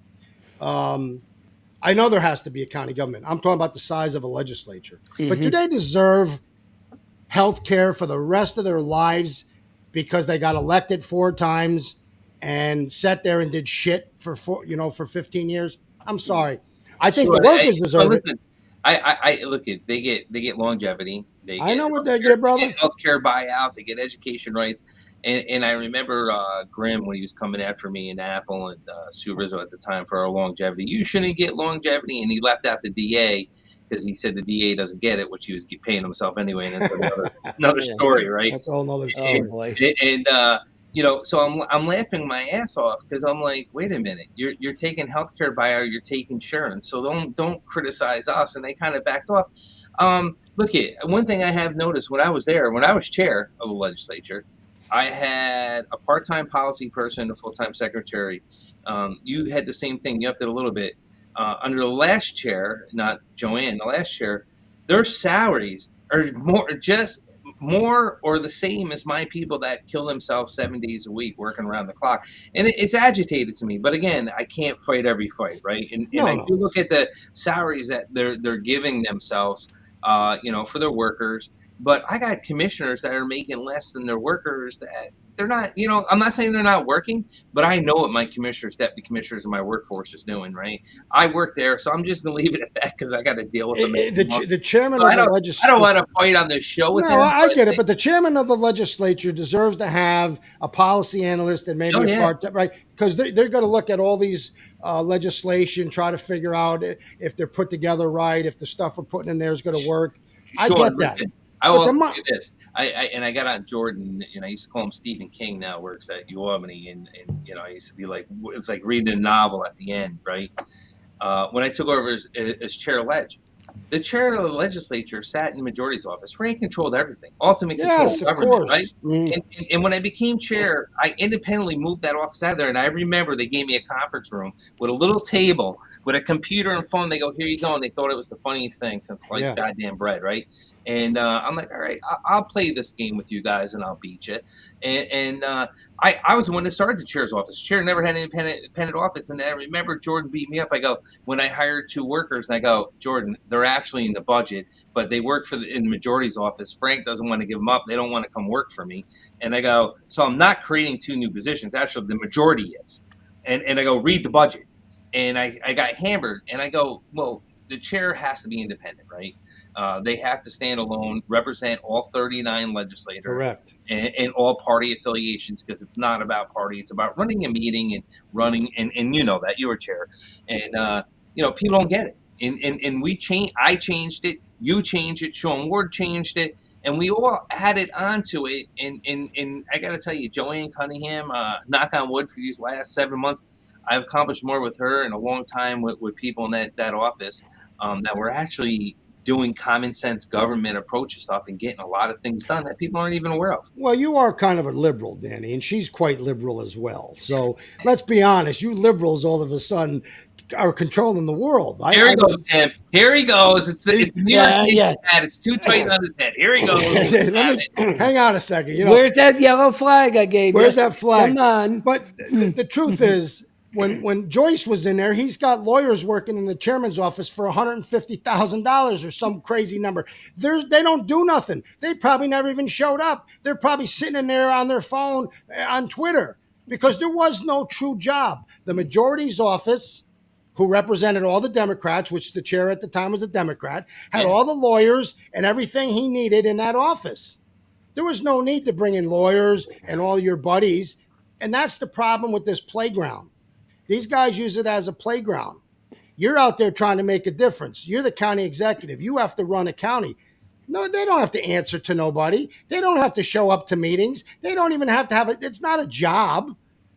I know there has to be a county government. I'm talking about the size of a legislature. But do they deserve health care for the rest of their lives because they got elected 4 times and sat there and did shit for 15 years? I'm sorry. I think the workers deserve it. I look at they get longevity. I know what they get, brother. They get healthcare buyout. They get education rights. And I remember Grimm when he was coming after me in Apple and Sue Rizzo at the time for our longevity. You shouldn't get longevity, and he left out the DA because he said the DA doesn't get it, which he was paying himself anyway. And that's another story, right? That's a whole nother story. And so I'm laughing my ass off because I'm like, wait a minute, you're taking healthcare buyout, you're taking insurance, so don't criticize us. And they kind of backed off. Look, one thing I have noticed when I was there, when I was chair of the legislature, I had a part-time policy person, a full-time secretary. You had the same thing. You upped it a little bit. Under the last chair, not Joanne, the last chair, their salaries are more or the same as my people that kill themselves 7 days a week working around the clock. And it's agitated to me. But again, I can't fight every fight, right? And I do No, look at the salaries that they're giving themselves, for their workers. But I got commissioners that are making less than their workers that they're not, I'm not saying they're not working, but I know what my commissioners, deputy commissioners, and my workforce is doing, right? I work there, so I'm just going to leave it at that because I got to deal with them. the chairman So of the I don't legislature. want to fight on this show with No, him. I get it, but the chairman of the legislature deserves to have a policy analyst and maybe Oh, a yeah. part, right? Because they're going to look at all these legislation, try to figure out if they're put together right, if the stuff we're putting in there is going to work. I Sure, get that. listen, I But will the also mo- say this. I got on Jordan, and I used to call him Stephen King. Now works at UAlbany, and I used to be like, it's like reading a novel at the end, right? When I took over as chair ledge, the chair of the legislature sat in the majority's office. Frank controlled everything, ultimate control yes, of of government, right? course. And when I became chair, I independently moved that office out of there. And I remember they gave me a conference room with a little table with a computer and phone. They go, here you go. And they thought it was the funniest thing since sliced Yeah. goddamn bread, right? And I'm like, all right, I'll play this game with you guys and I'll beat you. And I was the one that started the chair's office. Chair never had an independent office. And I remember Jordan beat me up. I go, when I hired 2 workers, and I go, Jordan, they're actually in the budget, but they work in the majority's office. Frank doesn't want to give them up. They don't want to come work for me. And I go, so I'm not creating 2 new positions. Actually, the majority is. And I go, read the budget. And I got hammered. And I go, well, the chair has to be independent, right? They have to stand alone, represent all 39 legislators Correct. and all party affiliations, because it's not about party. It's about running a meeting and running, and you know that you were chair. And people don't get it. And I changed it, you changed it, Sean Ward changed it, and we all added onto it. And I got to tell you, Joanne Cunningham, knock on wood, for these last 7 months, I've accomplished more with her in a long time with people in that office, that we're actually doing common sense government approach to stuff and getting a lot of things done that people aren't even aware of. Well, you are kind of a liberal, Danny, and she's quite liberal as well. So let's be honest, you liberals all of a sudden are controlling the world. Here he goes, Tim. Here he goes. It's New York Yankees hat. It's too tight on his head. Here he goes. Let me hang on a second. Where's that yellow flag I gave you? Where's that flag? Come on. But the truth is, when Joyce was in there, he's got lawyers working in the chairman's office for $150,000 or some crazy number. They don't do nothing. They probably never even showed up. They're probably sitting in there on their phone on Twitter because there was no true job. The majority's office, who represented all the Democrats, which the chair at the time was a Democrat, had all the lawyers and everything he needed in that office. There was no need to bring in lawyers and all your buddies. And that's the problem with this playground. These guys use it as a playground. You're out there trying to make a difference. You're the county executive. You have to run a county. No, they don't have to answer to nobody. They don't have to show up to meetings. They don't even have to have it. It's not a job,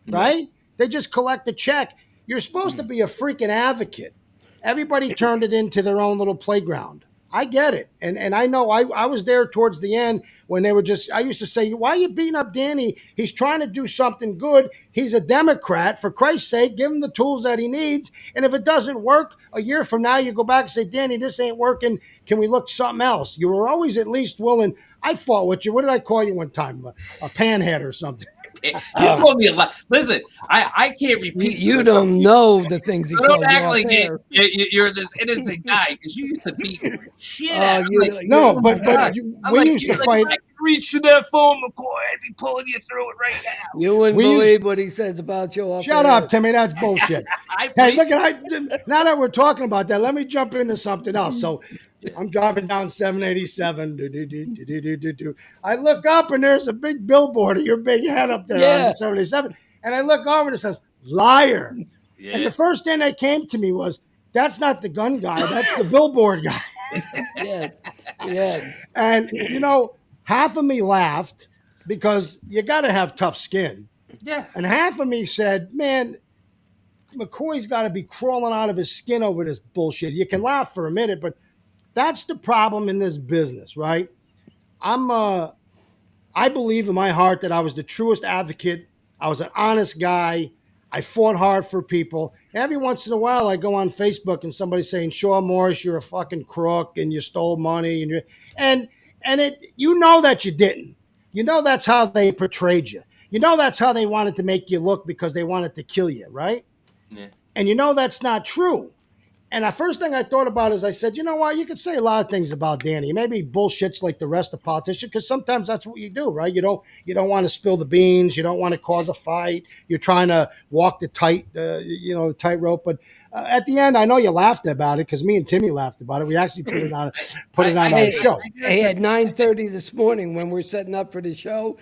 right? They just collect a check. You're supposed to be a freaking advocate. Everybody turned it into their own little playground. I get it. And I know I was there towards the end when they were I used to say, why are you beating up Danny? He's trying to do something good. He's a Democrat. For Christ's sake, give him the tools that he needs. And if it doesn't work, a year from now, you go back and say, Danny, this ain't working. Can we look something else? You were always at least willing. I fought with you. What did I call you one time? A panhead or something. You told me a lot. Listen, I can't repeat. You don't know the things he So called don't you act off like air. you're this innocent guy, because you used to beat the shit Oh, out. No, but I'm we like, used to you're like, fight. if I could reach to that phone, McCoy, I'd be pulling you through it right now. You wouldn't We used- believe what he says about you off Shut air. up, Timmy. That's bullshit. I Hey, believe- look now that we're talking about that, let me jump into something else. So I'm driving down 787. I look up and there's a big billboard of your big head up there Yeah. on 787. And I look over and it says, liar. And Yeah. the first thing that came to me was, that's not the gun guy, that's the billboard guy. Yeah, yeah. And, half of me laughed because you got to have tough skin. Yeah. And half of me said, man, McCoy's got to be crawling out of his skin over this bullshit. You can laugh for a minute, but that's the problem in this business, right? I'm I believe in my heart that I was the truest advocate. I was an honest guy. I fought hard for people. Every once in a while, I go on Facebook and somebody's saying, "Shaw Morris, you're a fucking crook and you stole money," and and it, you know that you didn't. You know that's how they portrayed you. You know that's how they wanted to make you look because they wanted to kill you, right? Yeah. And you know that's not true. And the first thing I thought about is I said, you know what? You could say a lot of things about Danny. Maybe bullshits like the rest of politicians, because sometimes that's what you do, right? You don't want to spill the beans. You don't want to cause a fight. You're trying to walk the the tightrope. But at the end, I know you laughed about it because me and Timmy laughed about it. We actually put it on our Hey, show. hey, at 9:30 this morning when we're setting up for the show,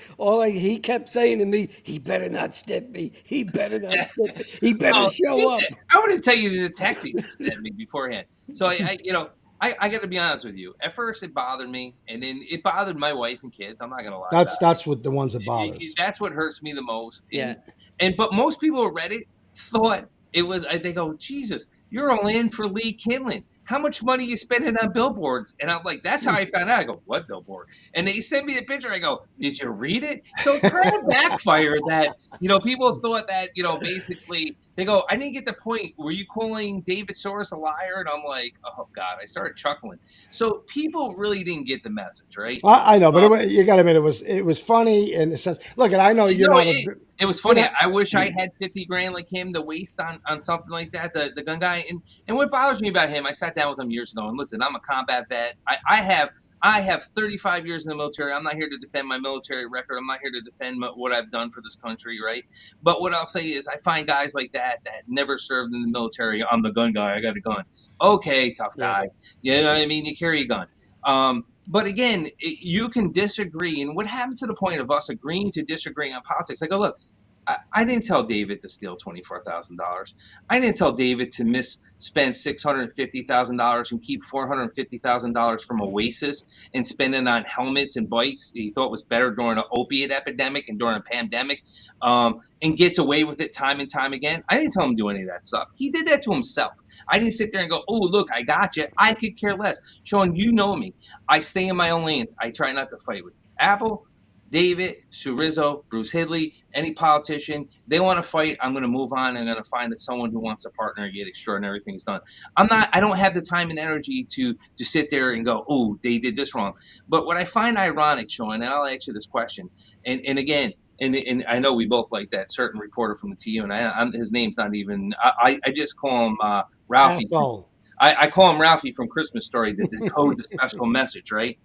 he kept saying to me, "He better not step me. He better not step me. He better Oh, show up." I want to tell you the text he just sent me beforehand. So I got to be honest with you. At first, it bothered me, and then it bothered my wife and kids. I'm not going to lie about That's what the ones that it. bothers. That's what hurts me the most. Yeah. But most people who read it thought it was. They go, Jesus, you're all in for Lee Kinlan. How much money you spending on billboards? And I'm like, that's how I found out. I go, what billboard? And they sent me the picture. I go, did you read it? So it kind of backfired that, people thought that, basically they go, I didn't get the point. Were you calling David Soros a liar? And I'm like, oh God, I started chuckling. So people really didn't get the message, right? I know, but you got to admit it was funny in the sense. Look, and I know you're not. It was funny. I wish I had 50 grand like him to waste on something like that. The gun guy, and what bothers me about him, I sat down with him years ago, and listen, I'm a combat vet. I have 35 years in the military. I'm not here to defend my military record. I'm not here to defend what I've done for this country, right? But what I'll say is I find guys like that never served in the military. I'm the gun guy. I got a gun. Okay, tough guy. You know what I mean? You carry a gun. But again, you can disagree. And what happened to the point of us agreeing to disagree on politics? I go, look, I didn't tell David to steal $24,000. I didn't tell David to spend $650,000 and keep $450,000 from Oasis and spend it on helmets and bikes he thought was better during an opiate epidemic and during a pandemic, and gets away with it time and time again. I didn't tell him to do any of that stuff. He did that to himself. I didn't sit there and go, oh, look, I got you. I could care less. Sean, you know me. I stay in my own lane. I try not to fight with Apple, David, Sue Rizzo, Bruce Hidley, any politician, they want to fight. I'm going to move on. I'm going to find someone who wants to partner and get extraordinary things done. I don't have the time and energy to sit there and go, oh, they did this wrong. But what I find ironic, Sean, and I'll ask you this question, and again, and I know we both like that certain reporter from the TU, and his name's not even, I just call him Ralphie. Asshole. I call him Ralphie from Christmas Story, the decode the special message, right?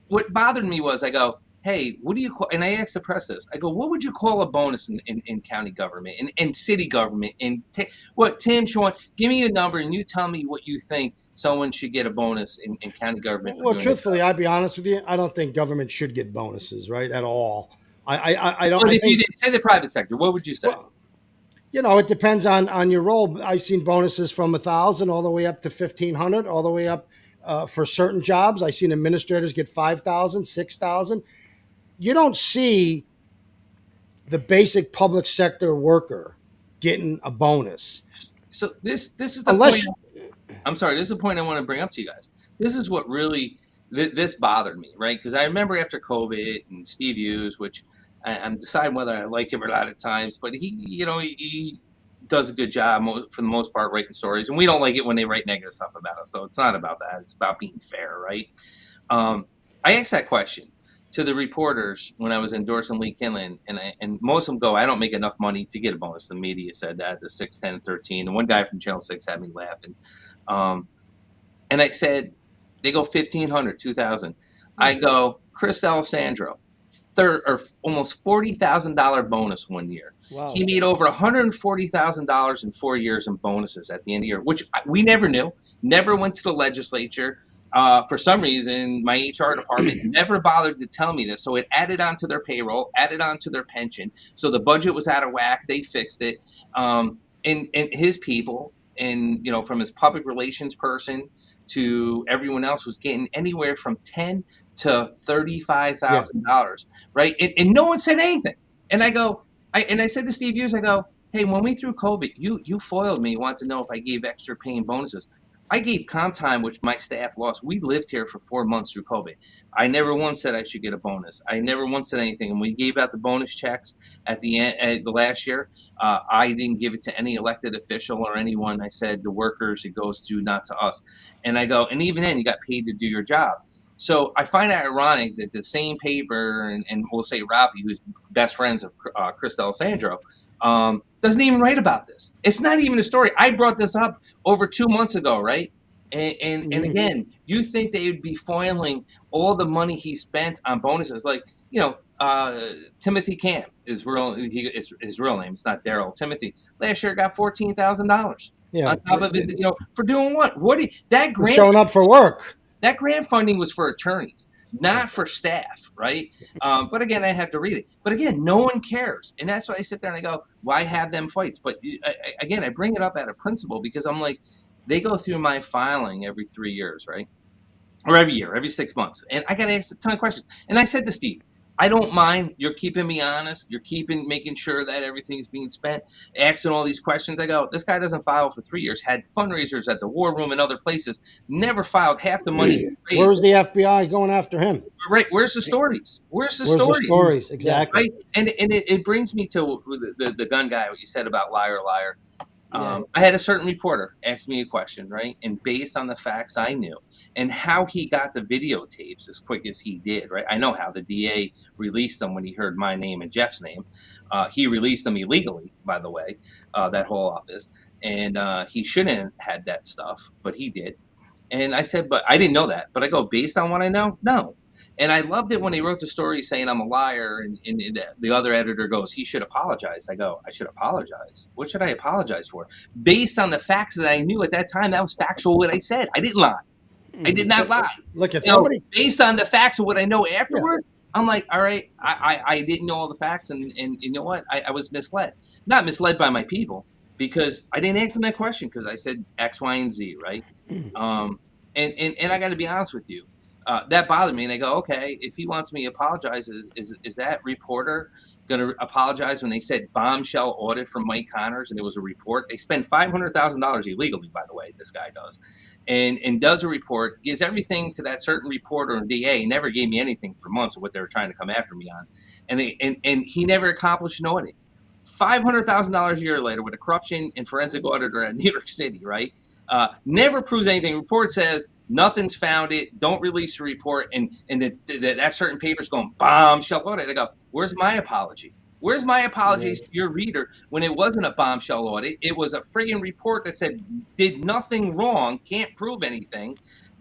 What bothered me was I go, hey, what do you call, and I asked the press this, I go, what would you call a bonus in county government and city government? And Tim, Sean, give me a number and you tell me what you think someone should get a bonus in county government. Well, truthfully, I'll be honest with you. I don't think government should get bonuses, right, at all. I don't. But if you did say the private sector, what would you say? Well, it depends on your role. I've seen bonuses from 1,000 all the way up to 1,500, all the way up for certain jobs. I've seen administrators get 5,000, 6,000. You don't see the basic public sector worker getting a bonus. So this is the point. I'm sorry. This is the point I want to bring up to you guys. This is what really this bothered me, right? Because I remember after COVID and Steve Hughes, which I'm deciding whether I like him or not at times, but he does a good job for the most part writing stories, and we don't like it when they write negative stuff about us. So it's not about that; it's about being fair, right? I asked that question to the reporters when I was endorsing Lee Kinlan, and most of them go, "I don't make enough money to get a bonus." The media said that, the 6, 10, and 13. And one guy from Channel 6 had me laughing, and I said, "They go 1,500, 2,000." I go, Chris Alessandro, almost $40,000 bonus one year. Wow. He made over $140,000 in 4 years in bonuses at the end of the year, which we never knew. Never went to the legislature. For some reason, my HR department never bothered to tell me this. So it added on to their payroll, added on to their pension. So the budget was out of whack. They fixed it. And his people, and from his public relations person to everyone else, was getting anywhere from $10,000 to $35,000, right? And no one said anything. And I said to Steve Hughes, I go, hey, when we threw COVID, you foiled me. You wanted to know if I gave extra paying bonuses. I gave comp time, which my staff lost. We lived here for 4 months through COVID. I never once said I should get a bonus. I never once said anything. And we gave out the bonus checks at the end, at the last year. I didn't give it to any elected official or anyone. I said the workers it goes to, not to us. And I go, and even then, you got paid to do your job. So I find it ironic that the same paper, and we'll say Ralphie, who's best friends of Chris D'Alessandro, doesn't even write about this. It's not even a story. I brought this up over 2 months ago, right? And again, you think they would be foiling all the money he spent on bonuses, like Timothy Cam is real. His real name. It's not Daryl. Timothy last year got $14,000 Yeah. on top of it. For doing what? That For grant? showing up for work. That grant funding was for attorneys, not for staff, right? But again, I have to read it. But again, no one cares. And that's why I sit there and I go, why have them fights? But again, I bring it up at a principle because I'm like, they go through my filing every 3 years, right? Or every year, every 6 months. And I got to ask a ton of questions. And I said to Steve, I don't mind. You're keeping me honest. You're making sure that everything's being spent, asking all these questions. I go, this guy doesn't file for 3 years, had fundraisers at the War Room and other places, never filed half the money. Where's the FBI going after him? Right. Where's the stories? Where's the Where's stories? the stories? Exactly. Right. And it brings me to the gun guy, what you said about liar. Yeah. I had a certain reporter ask me a question, right? And based on the facts I knew and how he got the videotapes as quick as he did, right? I know how the DA released them when he heard my name and Jeff's name. He released them illegally, by the way, that whole office. And he shouldn't have had that stuff, but he did. And I said, but I didn't know that. But I go, based on what I know, no. And I loved it when he wrote the story saying I'm a liar. And the other editor goes, he should apologize. I go, I should apologize? What should I apologize for? Based on the facts that I knew at that time, that was factual what I said. I didn't lie. I did not lie. Look at somebody. Based on the facts of what I know afterward, I'm like, all right, I didn't know all the facts. And you know what? I was misled. Not misled by my people because I didn't ask them that question because I said X, Y, and Z, right? And I got to be honest with you. That bothered me, and I go, okay, if he wants me to apologize, is that reporter going to apologize when they said bombshell audit from Mike Connors and it was a report? They spend $500,000 illegally, by the way, this guy does, and does a report, gives everything to that certain reporter and DA, never gave me anything for months of what they were trying to come after me on, and he never accomplished an audit. $500,000 a year later with a corruption and forensic auditor at New York City, right? Never proves anything. Report says nothing's found it. Don't release a report. And that certain paper's going bombshell audit. I go, where's my apology? Where's my apologies to your reader when it wasn't a bombshell audit? It was a friggin' report that said did nothing wrong, can't prove anything.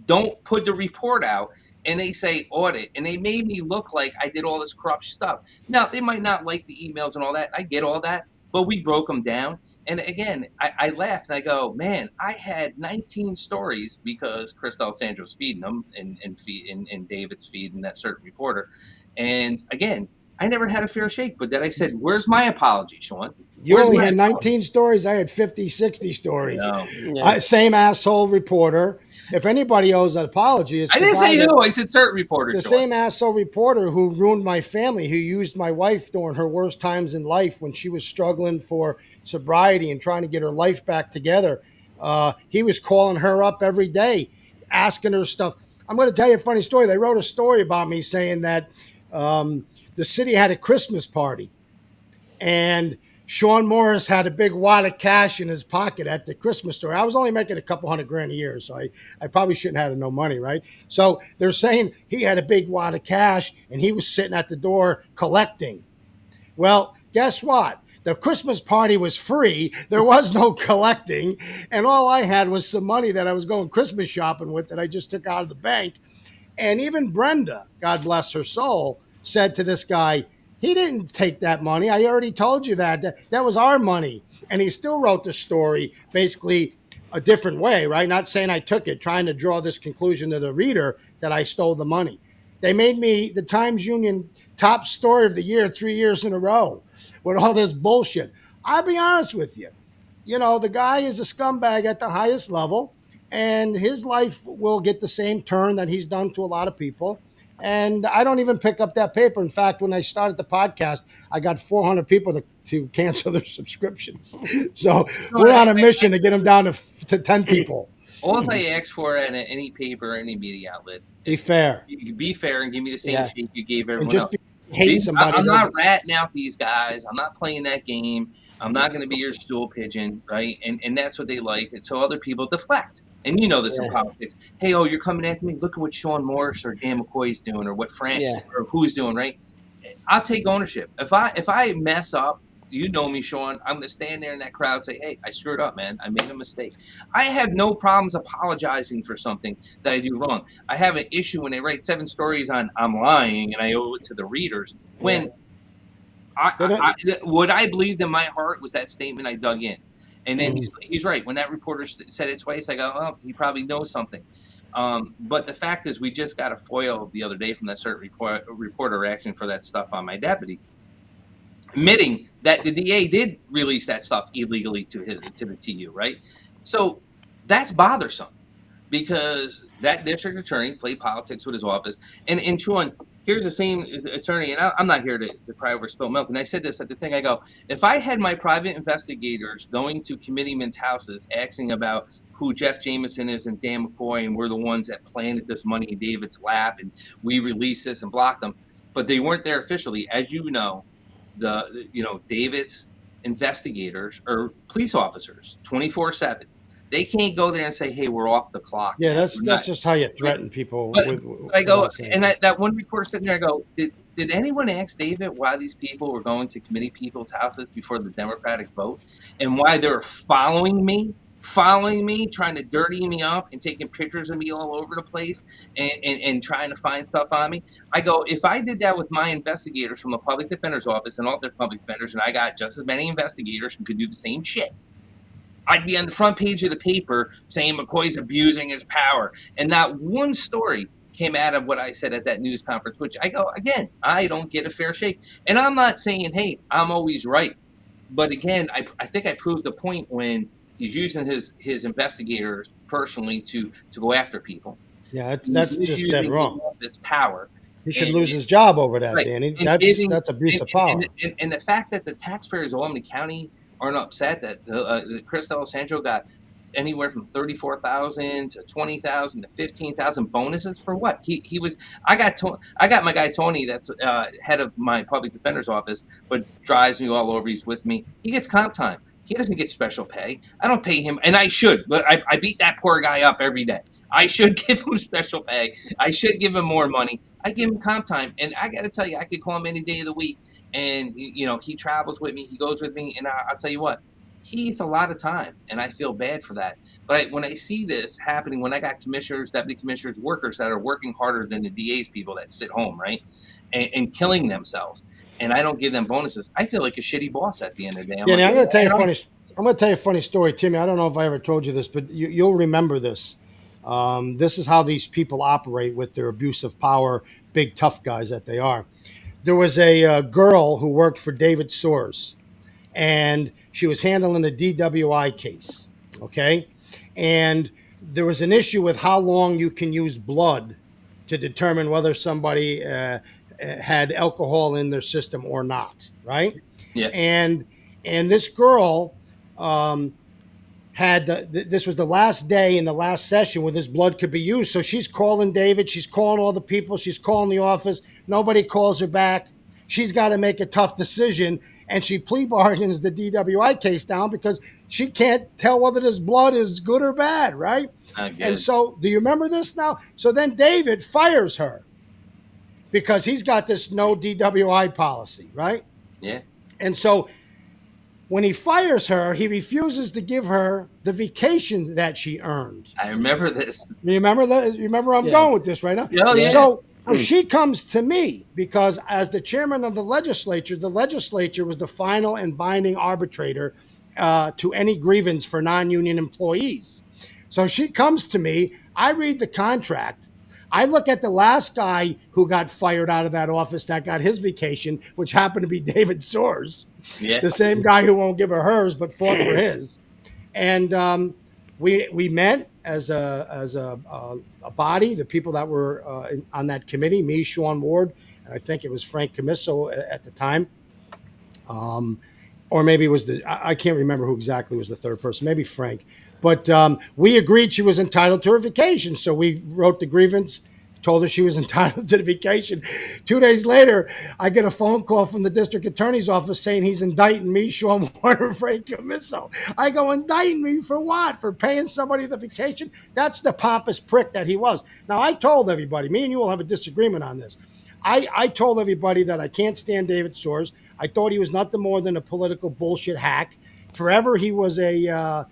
Don't put the report out. And they say audit. And they made me look like I did all this corrupt stuff. Now, they might not like the emails and all that. I get all that. But we broke them down. And again, I laughed and I go, man, I had 19 stories because Chris D'Alessandro's feeding them and David's feeding that certain reporter. And again, I never had a fair shake. But then I said, where's my apology, Sean? You Where's only my had apology? 19 stories. I had 50, 60 stories. No. Yeah. Same asshole reporter. If anybody owes an apology, it's I the didn't guy say that- who. I said certain reporter, The Sean. same asshole reporter who ruined my family, who used my wife during her worst times in life when she was struggling for sobriety and trying to get her life back together. He was calling her up every day, asking her stuff. I'm going to tell you a funny story. They wrote a story about me saying that the city had a Christmas party and Sean Morris had a big wad of cash in his pocket at the Christmas store. I was only making a couple $100,000 a year, so I probably shouldn't have had no money, right? So they're saying he had a big wad of cash and he was sitting at the door collecting. Well, guess what? The Christmas party was free. There was no collecting. And all I had was some money that I was going Christmas shopping with that I just took out of the bank. And even Brenda, God bless her soul, said to this guy, he didn't take that money. I already told you that. That was our money. And he still wrote the story basically a different way, right? Not saying I took it, trying to draw this conclusion to the reader that I stole the money. They made me the Times Union top story of the year 3 years in a row with all this bullshit. I'll be honest with you. You know, the guy is a scumbag at the highest level, and his life will get the same turn that he's done to a lot of people. And I don't even pick up that paper. In fact, when I started the podcast, I got 400 people to cancel their subscriptions. So we're on a mission to get them down to 10 people. All I ask for at any paper or any media outlet Be is fair. you be fair and give me the same Yeah. shake you gave And everyone just else. because you hate somebody I'm not doesn't. ratting out these guys. I'm not playing that game. I'm not going to be your stool pigeon, right? And that's what they like. And so other people deflect. And you know this in Yeah. politics. Hey, oh, you're coming after me. Look at what Sean Morris or Dan McCoy's doing, or what Frank Yeah. or who's doing, right? I'll take ownership. If I mess up, you know me, Sean. I'm going to stand there in that crowd and say, "Hey, I screwed up, man. I made a mistake." I have no problems apologizing for something that I do wrong. I have an issue when they write 7 stories on I'm lying and I owe it to the readers. Yeah. When I, They don't. I, what I believed in my heart was that statement I dug in, and then Mhm. he's right. When that reporter said it twice, I go, "Oh, he probably knows something." But the fact is, we just got a foil the other day from that certain reporter asking for that stuff on my deputy, admitting that the DA did release that stuff illegally to the TU, right? So that's bothersome because that district attorney played politics with his office. And Sean, here's the same attorney, and I'm not here to cry over spilled milk. And I said this at the thing. I go, if I had my private investigators going to committeemen's houses asking about who Jeff Jameson is and Dan McCoy, and we're the ones that planted this money in David's lap, and we released this and blocked them, but they weren't there officially, as you know, David's investigators or police officers 24/7. They can't go there and say, "Hey, we're off the clock Yeah, now. that's We're not." that's just how you Right? threaten people But, with but I go, without saying and it. that one reporter sitting there, I go, did anyone ask David why these people were going to committee people's houses before the Democratic vote, and why they're following me, trying to dirty me up and taking pictures of me all over the place, and trying to find stuff on me? I go, if I did that with my investigators from the public defender's office and all their public defenders, and I got just as many investigators who could do the same shit, I'd be on the front page of the paper saying McCoy's abusing his power. And not one story came out of what I said at that news conference, which I go, again, I don't get a fair shake. And I'm not saying, hey, I'm always right. But again, I think I proved the point when he's using his investigators personally to go after people. Yeah, He's that's just dead misusing his wrong. office power. He should And, lose his job over that, right. Danny. And giving That's abuse of power. and the fact that the taxpayers of Albany County aren't upset that Chris Alessandro got anywhere from 34,000 to 20,000 to 15,000 bonuses for what? He was. I got my guy Tony, that's head of my public defender's office, but drives me all over. He's with me. He gets comp time. He doesn't get special pay. I don't pay him, and I should, but I beat that poor guy up every day. I should give him special pay. I should give him more money. I give him comp time, and I got to tell you, I could call him any day of the week, and he travels with me, he goes with me, and I'll tell you what, he's a lot of time, and I feel bad for that. But when I see this happening, when I got commissioners, deputy commissioners, workers that are working harder than the DA's people that sit home, right, and killing themselves, and I don't give them bonuses, I feel like a shitty boss at the end of the day. I'm Danny, like, I'm going to tell you a "Hey, funny. I'm going to tell you a funny story, Timmy. I don't know if I ever told you this, but you'll remember this. This is how these people operate with their abuse of power, big tough guys that they are. There was a girl who worked for David Soares, and she was handling a DWI case. Okay, and there was an issue with how long you can use blood to determine whether somebody had alcohol in their system or not. Right, yeah, and this girl had this was the last day in the last session where this blood could be used. So she's calling David, she's calling all the people, she's calling the office. Nobody calls her back. She's got to make a tough decision, and she plea bargains the DWI case down because she can't tell whether this blood is good or bad, right? not And good. so, do you remember this now? So then David fires her because he's got this no DWI policy, right? Yeah, And so when he fires her, he refuses to give her the vacation that she earned. I remember this. You remember that? You remember where I'm Yeah. going with this right now? Oh, yeah. So she comes to me because, as the chairman of the legislature was the final and binding arbitrator to any grievance for non-union employees. So she comes to me. I read the contract. I look at the last guy who got fired out of that office that got his vacation, which happened to be David Soares, Yeah, the same guy who won't give her hers but fought for his. And we met as a body, the people that were on that committee, me, Sean Ward, and I think it was Frank Camiso at the time. Or maybe it was I can't remember who exactly was the third person, maybe Frank. But we agreed she was entitled to her vacation. So we wrote the grievance, told her she was entitled to the vacation. 2 days later, I get a phone call from the district attorney's office saying he's indicting me, Sean Warner, Frank Camiso. I go, indicting me for what? For paying somebody the vacation? That's the pompous prick that he was. Now, I told everybody, me and you will have a disagreement on this. I told everybody that I can't stand David Soares. I thought he was nothing more than a political bullshit hack. Forever, he was a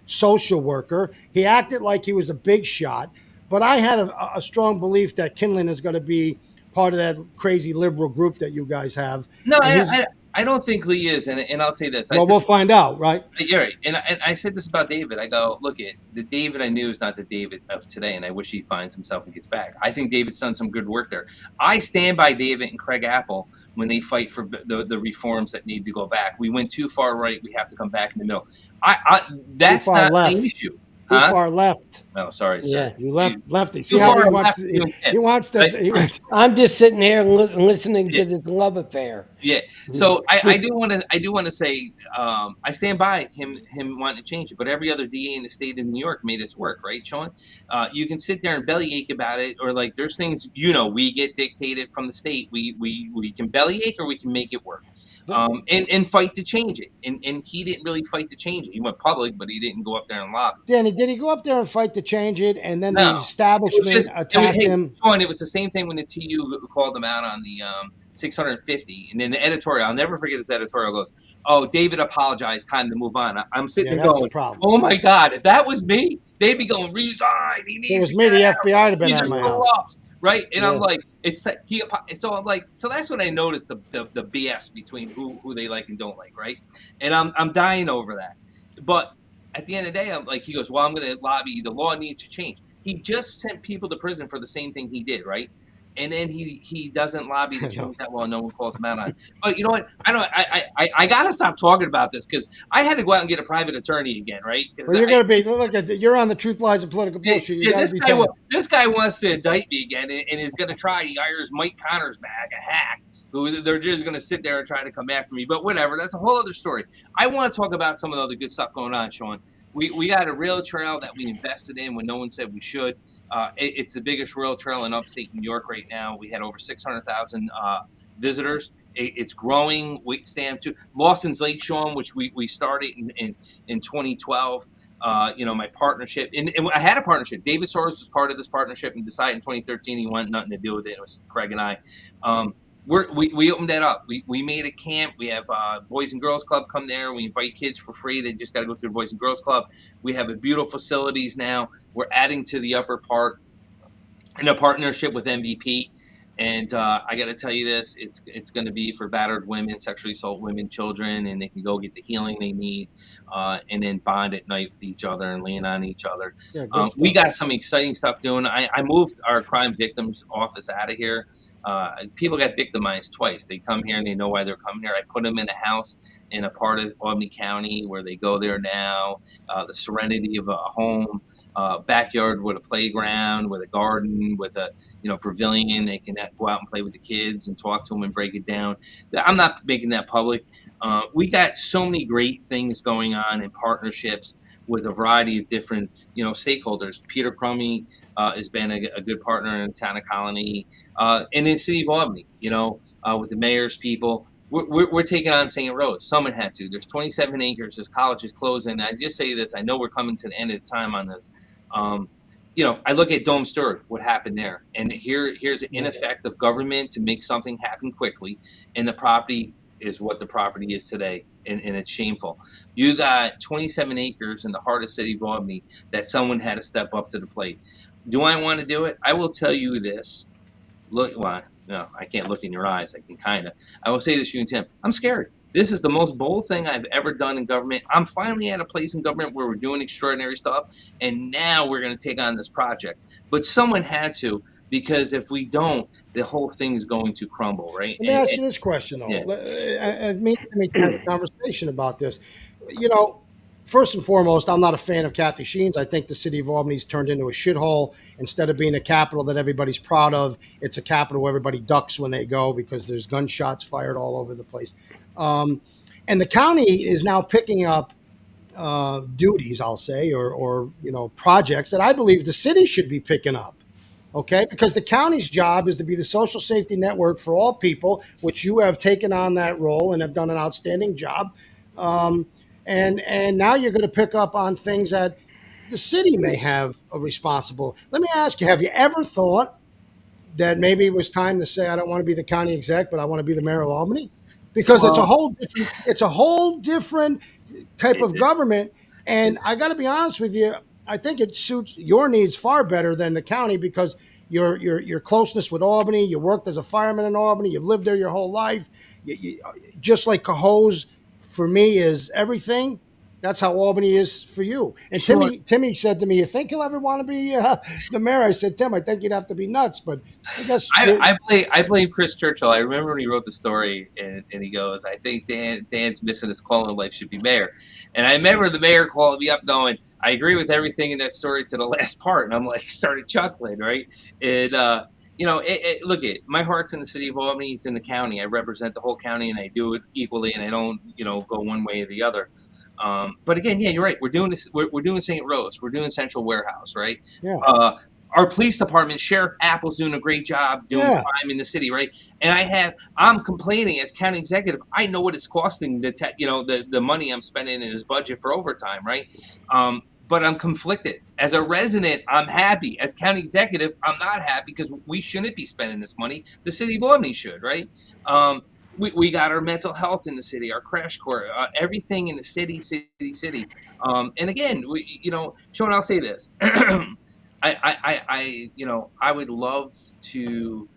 social worker. He acted like he was a big shot. But I had a strong belief that Kinlan is going to be part of that crazy liberal group that you guys have. No, And he's, I don't think Lee is, and I'll say this. I well, said, we'll find out, right? you're right, and I said this about David. I go, look, the David I knew is not the David of today, and I wish he finds himself and gets back. I think David's done some good work there. I stand by David and Craig Apple when they fight for the reforms that need to go back. We went too far right. We have to come back in the middle. That's Too far not left. the issue. Too Huh? far left. Oh, sorry, sir. Yeah. You lefty. See Too how far he wants, left, he wants to. right? I'm just sitting here listening to this love affair. Yeah. So I do want to say I stand by him wanting to change it, but every other DA in the state of New York made its work, right, Sean? You can sit there and bellyache about it, or like there's things we get dictated from the state. We can bellyache or we can make it work. And fight to change it. And he didn't really fight to change it. He went public, but he didn't go up there and lobby. Danny, did he go up there and fight to change it, and then No. the establishment attacked him? Sean, it was the same thing when the TU called them out on the 650, and then the editorial. I'll never forget this editorial goes, "Oh, David apologized. Time to move on." I'm sitting there that's going, the problem. "Oh my God, if that was me, they'd be going resign. He needs It was to me, get the out. FBI would have been He's at a my house. corrupt." Right, and I'm Yeah. like, it's that he. So I'm like, so that's when I noticed the BS between who they like and don't like, right? And I'm dying over that, but at the end of the day, I'm like, he goes, well, I'm going to lobby. The law needs to change. He just sent people to prison for the same thing he did, right? And then he doesn't lobby to change that law. No one calls him out on it. But you know what? I gotta stop talking about this because I had to go out and get a private attorney again, right? Well, you're going to be. Look at you're on the Truth, Lies, and Political Bullshit. You gotta this guy wants to indict me again and is going to try. He hires Mike Connors back, a hack, who they're just going to sit there and try to come after me. But whatever, that's a whole other story. I want to talk about some of the other good stuff going on, Sean. We got a rail trail that we invested in when no one said we should. It's the biggest rail trail in upstate New York right now. We had over 600,000 visitors. It's growing. We stand to Lawson's Lake, Sean, which we started in 2012. My partnership, and I had a partnership. David Soares was part of this partnership and decided in 2013 he wanted nothing to do with it. It was Craig and I. We opened that up. We made a camp. We have Boys and Girls Club come there. We invite kids for free. They just got to go through the Boys and Girls Club. We have a beautiful facilities now. We're adding to the upper part in a partnership with MVP. And I got to tell you this, it's going to be for battered women, sexually assaulted women, children, and they can go get the healing they need and then bond at night with each other and lean on each other. Yeah, we got some exciting stuff doing. I moved our crime victims office out of here. People got victimized twice. They come here and they know why they're coming here. I put them in a house in a part of Albany County where they go there now. The serenity of a home, backyard with a playground, with a garden, with a pavilion. They can go out and play with the kids and talk to them and break it down. I'm not making that public. We got so many great things going on in partnerships with a variety of different, stakeholders. Peter Crummy has been a good partner in the town of Colony, and in the city of Albany, with the mayor's people. We're taking on St. Rose. Someone had to. There's 27 acres. This college is closing. I just say this. I know we're coming to the end of the time on this. I look at Dome Stewart, what happened there. And here's an ineffective government to make something happen quickly. And the property is what the property is today. And it's shameful. You got 27 acres in the heart of the city of Albany that someone had to step up to the plate. Do I want to do it? I will tell you this. Look, well, no, I can't look in your eyes. I can kind of. I will say this to you and Tim. I'm scared. This is the most bold thing I've ever done in government. I'm finally at a place in government where we're doing extraordinary stuff, and now we're going to take on this project. But someone had to, because if we don't, the whole thing's going to crumble, right? Let me ask you this question, though. Yeah. Me have a conversation about this. First and foremost, I'm not a fan of Kathy Sheens. I think the city of Albany's turned into a shithole. Instead of being a capital that everybody's proud of, it's a capital where everybody ducks when they go because there's gunshots fired all over the place. And the county is now picking up duties, I'll say, or projects that I believe the city should be picking up. Okay, because the county's job is to be the social safety network for all people, which you have taken on that role and have done an outstanding job. Um, and now you're going to pick up on things that the city may have a responsible. Let me ask you: have you ever thought that maybe it was time to say, I don't want to be the county exec, but I want to be the mayor of Albany? Because Well, it's a whole different type of government. And I got to be honest with you, I think it suits your needs far better than the county because your closeness with Albany, you worked as a fireman in Albany, you've lived there your whole life. Just like Cohoes for me is everything. That's how Albany is for you. And Sean, Timmy said to me, "You think you'll ever want to be the mayor?" I said, "Tim, I think you'd have to be nuts." But I guess I blame Chris Churchill. I remember when he wrote the story, and he goes, "I think Dan's missing his call in life. Should be mayor." And I remember the mayor calling me up, going, "I agree with everything in that story to the last part." And I'm like, started chuckling, right? And look at my heart's in the city of Albany. It's in the county. I represent the whole county, and I do it equally, and I don't go one way or the other. But again, yeah, you're right. We're doing this. We're doing St. Rose. We're doing Central Warehouse, right? yeah, Our police department, Sheriff Apple's doing a great job doing yeah. crime in the city, right? And I'm complaining as county executive. I know what it's costing the money I'm spending in his budget for overtime, right? But I'm conflicted. As a resident, I'm happy. As county executive, I'm not happy because we shouldn't be spending this money. The city of Albany should, right? We got our mental health in the city, our crash court, everything in the city. And again, Sean, I'll say this. I would love to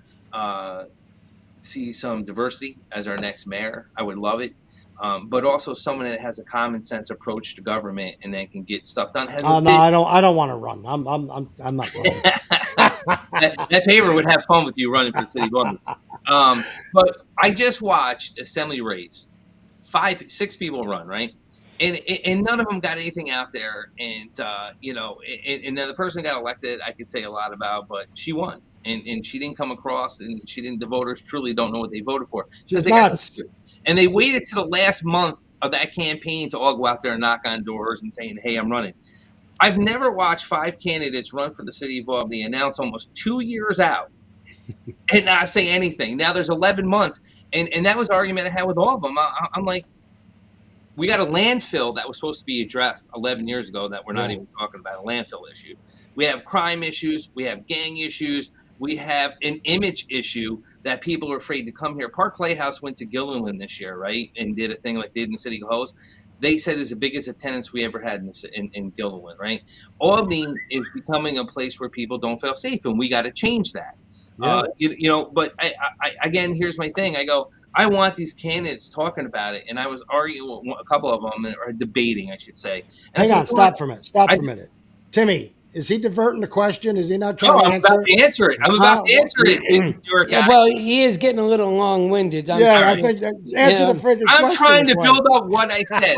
see some diversity as our next mayor. I would love it. But also someone that has a common sense approach to government and then can get stuff done. Has a Oh no, I don't want to run. I'm not running. that paper would have fun with you running for the city government. But I just watched assembly race. 6 people run, right? And none of them got anything out there. And then the person that got elected, I could say a lot about, but she won. And she didn't come across, and the voters truly don't know what they voted for because She's they got nuts. and they waited to the last month of that campaign to all go out there and knock on doors and saying, "Hey, I'm running." I've never watched 5 candidates run for the city of Albany announce almost 2 years out and not say anything. Now there's 11 months, and that was the argument I had with all of them. I'm like, we got a landfill that was supposed to be addressed 11 years ago that we're not even talking about, a landfill issue. We have crime issues. We have gang issues. We have an image issue that people are afraid to come here. Park Playhouse went to Gilliland this year, right, and did a thing like they did in the city of Cohoes. They said it's the biggest attendance we ever had in Gilliland, right? Albany is becoming a place where people don't feel safe, and we got to change that. Yeah. But again, here's my thing. I go, I want these candidates talking about it, and I was arguing with a couple of them, or debating, I should say. And Hang I on, said, stop for a minute. Stop for a minute. Timmy, is he diverting the question? Is he not no, trying to I'm answer? about to answer it. I'm about to answer it. You're a Yeah, guy. well, he is getting a little long-winded. Yeah, I sorry. think answer the freaking question. I'm trying to this build way. up what I said.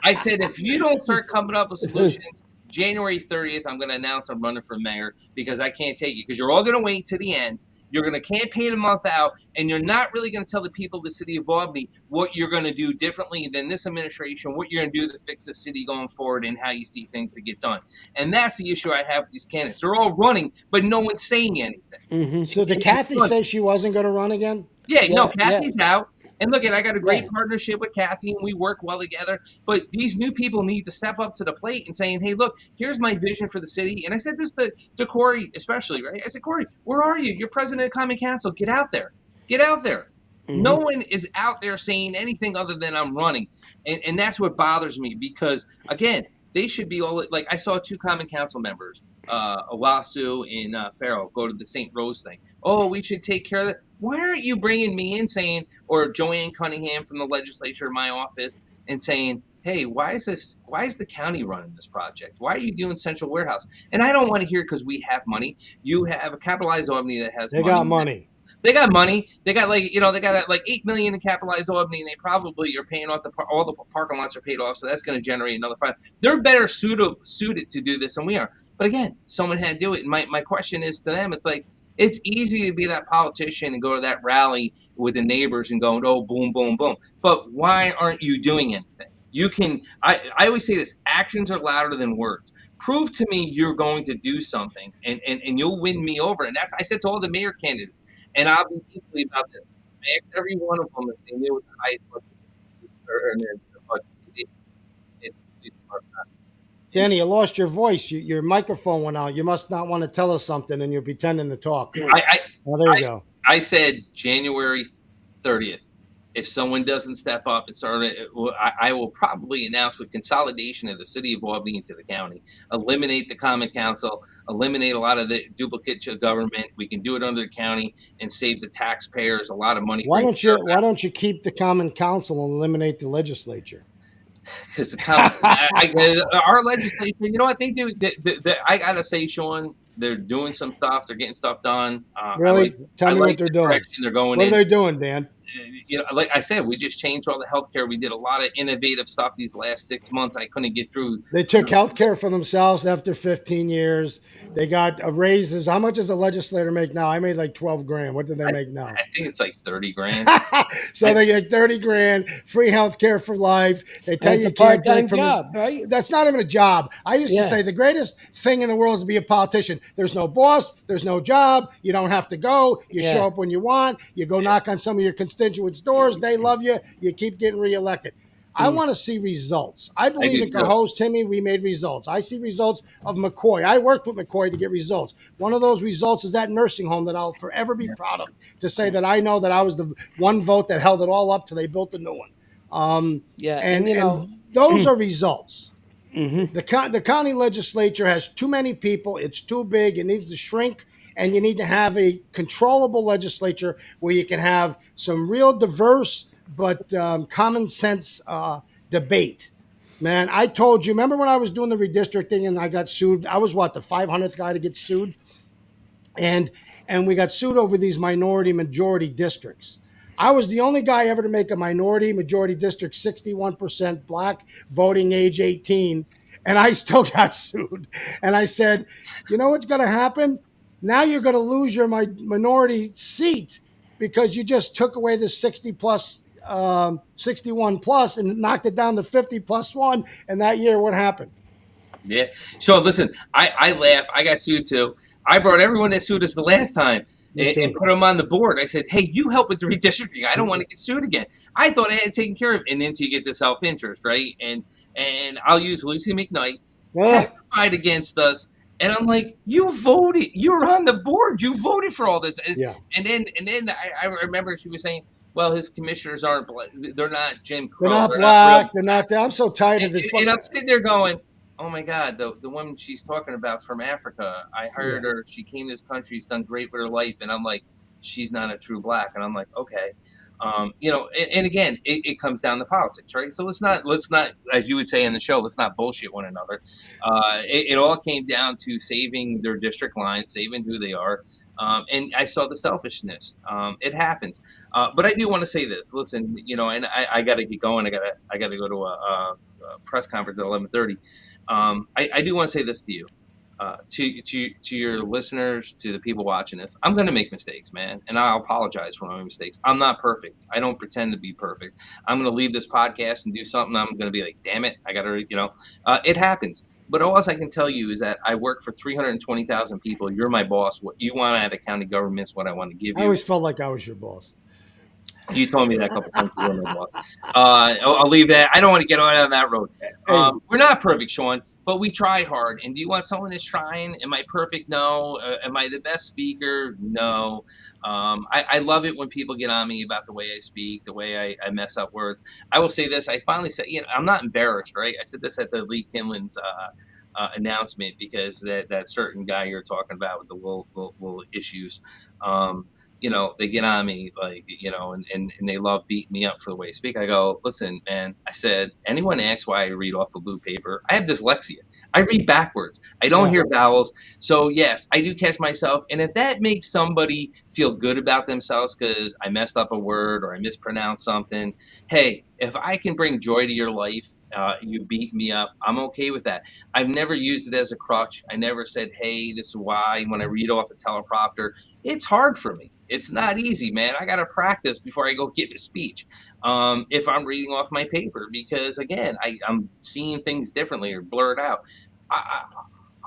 I said, if you don't start coming up with solutions, January 30th, I'm going to announce I'm running for mayor because I can't take it. Because you're all going to wait to the end. You're going to campaign a month out, and you're not really going to tell the people of the city of Albany what you're going to do differently than this administration, what you're going to do to fix the city going forward, and how you see things to get done. And that's the issue I have with these candidates. They're all running, but no one's saying anything. So did Kathy say she wasn't going to run again? Yeah, no, Yeah, Kathy's out. And look, I got a great Yeah. partnership with Kathy, and we work well together. But these new people need to step up to the plate and saying, "Hey, look, here's my vision for the city." And I said this to Corey, especially, right? I said, "Corey, where are you? You're president of Common Council. Get out there. Get out there." No one is out there saying anything other than I'm running. And that's what bothers me because, again, they should be all like I saw 2 Common Council members, Owasu and Farrell, go to the St. Rose thing. Oh, we should take care of that. Why aren't you bringing me in saying, or Joanne Cunningham from the legislature in my office and saying, "Hey, why is the county running this project? Why are you doing Central Warehouse?" And I don't want to hear because we have money. You have a capitalized Albany that has They got money. They got money. They got they got like $8 million in capitalized Albany, and they probably are paying off all the parking lots are paid off, so that's going to generate another 5. They're better suited to do this than we are. But again, someone had to do it. And my question is to them, it's like it's easy to be that politician and go to that rally with the neighbors and going, "Oh, boom, boom, boom." But why aren't you doing anything? You can. I always say this: actions are louder than words. Prove to me you're going to do something, and you'll win me over. And that's I said to all the mayor candidates, and I'll be deeply about this. I asked every one of them if they knew what the highest budget or their budget. It's our best. And Danny, you lost your voice. Your microphone went out. You must not want to tell us something, and you're pretending to talk. I, Oh, there you I, go. I said January 30th. If someone doesn't step up and start it, I will probably announce with consolidation of the city of Albany into the county, eliminate the common council, eliminate a lot of the duplicate government. We can do it under the county and save the taxpayers a lot of money. Why don't you keep the common council and eliminate the legislature? Because our legislature, you know what they do? I gotta say, Sean, they're doing some stuff. They're getting stuff done. Really? Tell me what like they're the doing. direction they're going What in. are they doing, Dan? You know, like I said, we just changed all the healthcare. We did a lot of innovative stuff these last 6 months. I couldn't get through. They took health care for themselves after 15 years. They got raises. How much does a legislator make now? I made like 12 grand. What do they make now? I think it's like 30 grand. So they get 30 grand, free health care for life. They tell That's you a you can't part-time drink from job, right? That's not even a job. I used to Yeah. say the greatest thing in the world is to be a politician. There's no boss. There's no job. You don't have to go. You Yeah. show up when you want. You go knock on some of your constituents' doors. They love you. You keep getting reelected. I want to see results. I believe in too. Cohoes, Timmy, we made results. I see results of McCoy. I worked with McCoy to get results. One of those results is that nursing home that I'll forever be proud of, to say that I know that I was the one vote that held it all up till they built the new one. Yeah, And, you know, and those are results. mhm. The county legislature has too many people. It's too big. It needs to shrink. And you need to have a controllable legislature where you can have some real diverse but common sense debate. Man, I told you, remember when I was doing the redistricting and I got sued? I was what, the 500th guy to get sued? And we got sued over these minority majority districts. I was the only guy ever to make a minority majority district 61% black, voting age 18, and I still got sued. And I said, you know what's going to happen? Now you're going to lose your minority seat because you just took away the 60 plus 61 plus and knocked it down to 50 plus one. And that year, what happened? Yeah. So listen, I laugh. I got sued too. I brought everyone that sued us the last time and put them on the board. I said, hey, you help with the redistricting. I don't want to get sued again. I thought I had taken care of it. And then you get the self-interest, right? And I'll use Lucy McKnight, testified against us. And I'm like, you voted. You're on the board. You voted for all this. And, and then I remember she was saying, well, his commissioners aren't black. They're not Jim Crow. They're not black. They're not. I'm so tired of this. And I'm sitting there going, oh my God, the woman she's talking about is from Africa. I heard her. She came to this country. She's done great with her life. And I'm like, she's not a true black. And I'm like, okay. You know, and again, it comes down to politics, right? So let's not, as you would say in the show, let's not bullshit one another. It all came down to saving their district lines, saving who they are. And I saw the selfishness. It happens. But I do want to say this. Listen, you know, and I got to get going. I got to go to a press conference at 11:30. I do want to say this to you. To your listeners, to the people watching this, I'm going to make mistakes, man, and I'll apologize for my mistakes. I'm not perfect. I don't pretend to be perfect. I'm going to leave this podcast and do something. I'm going to be like, damn it, I got to, you know, it happens. But all I can tell you is that I work for 320,000 people. You're my boss. What you want out of county government is what I want to give you. I always felt like I was your boss. You told me that a couple times. You were my boss. I'll leave that. I don't want to get on that road. We're not perfect, Sean, but we try hard. And do you want someone that's trying? Am I perfect? No. Am I the best speaker? No. I love it when people get on me about the way I speak, the way I mess up words. I will say this. I finally said, you know, I'm not embarrassed, right? I said this at the Lee Kinlan's announcement because that certain guy you're talking about with the little issues, you know, they get on me, like, you know, and they love beating me up for the way I speak. I go, listen, man, I said, anyone asks why I read off a blue paper? I have dyslexia. I read backwards. I don't hear vowels. So, yes, I do catch myself. And if that makes somebody feel good about themselves because I messed up a word or I mispronounced something, hey, if I can bring joy to your life, you beat me up, I'm okay with that. I've never used it as a crutch. I never said, hey, this is why when I read off a teleprompter, it's hard for me. It's not easy, man. I got to practice before I go give a speech. If I'm reading off my paper, because again, I'm seeing things differently or blurred out. I,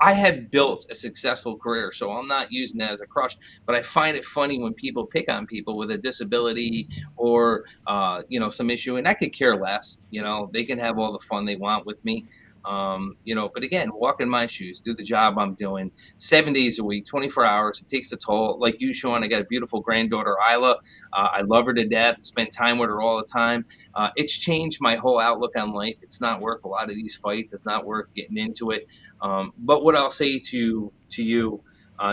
I have built a successful career, so I'm not using that as a crush. But I find it funny when people pick on people with a disability or some issue, and I could care less. They can have all the fun they want with me. But again, walk in my shoes, do the job I'm doing 7 days a week, 24 hours. It takes a toll. Like you, Sean, I got a beautiful granddaughter, Isla. I love her to death. Spend time with her all the time. It's changed my whole outlook on life. It's not worth a lot of these fights. It's not worth getting into it. But what I'll say to you,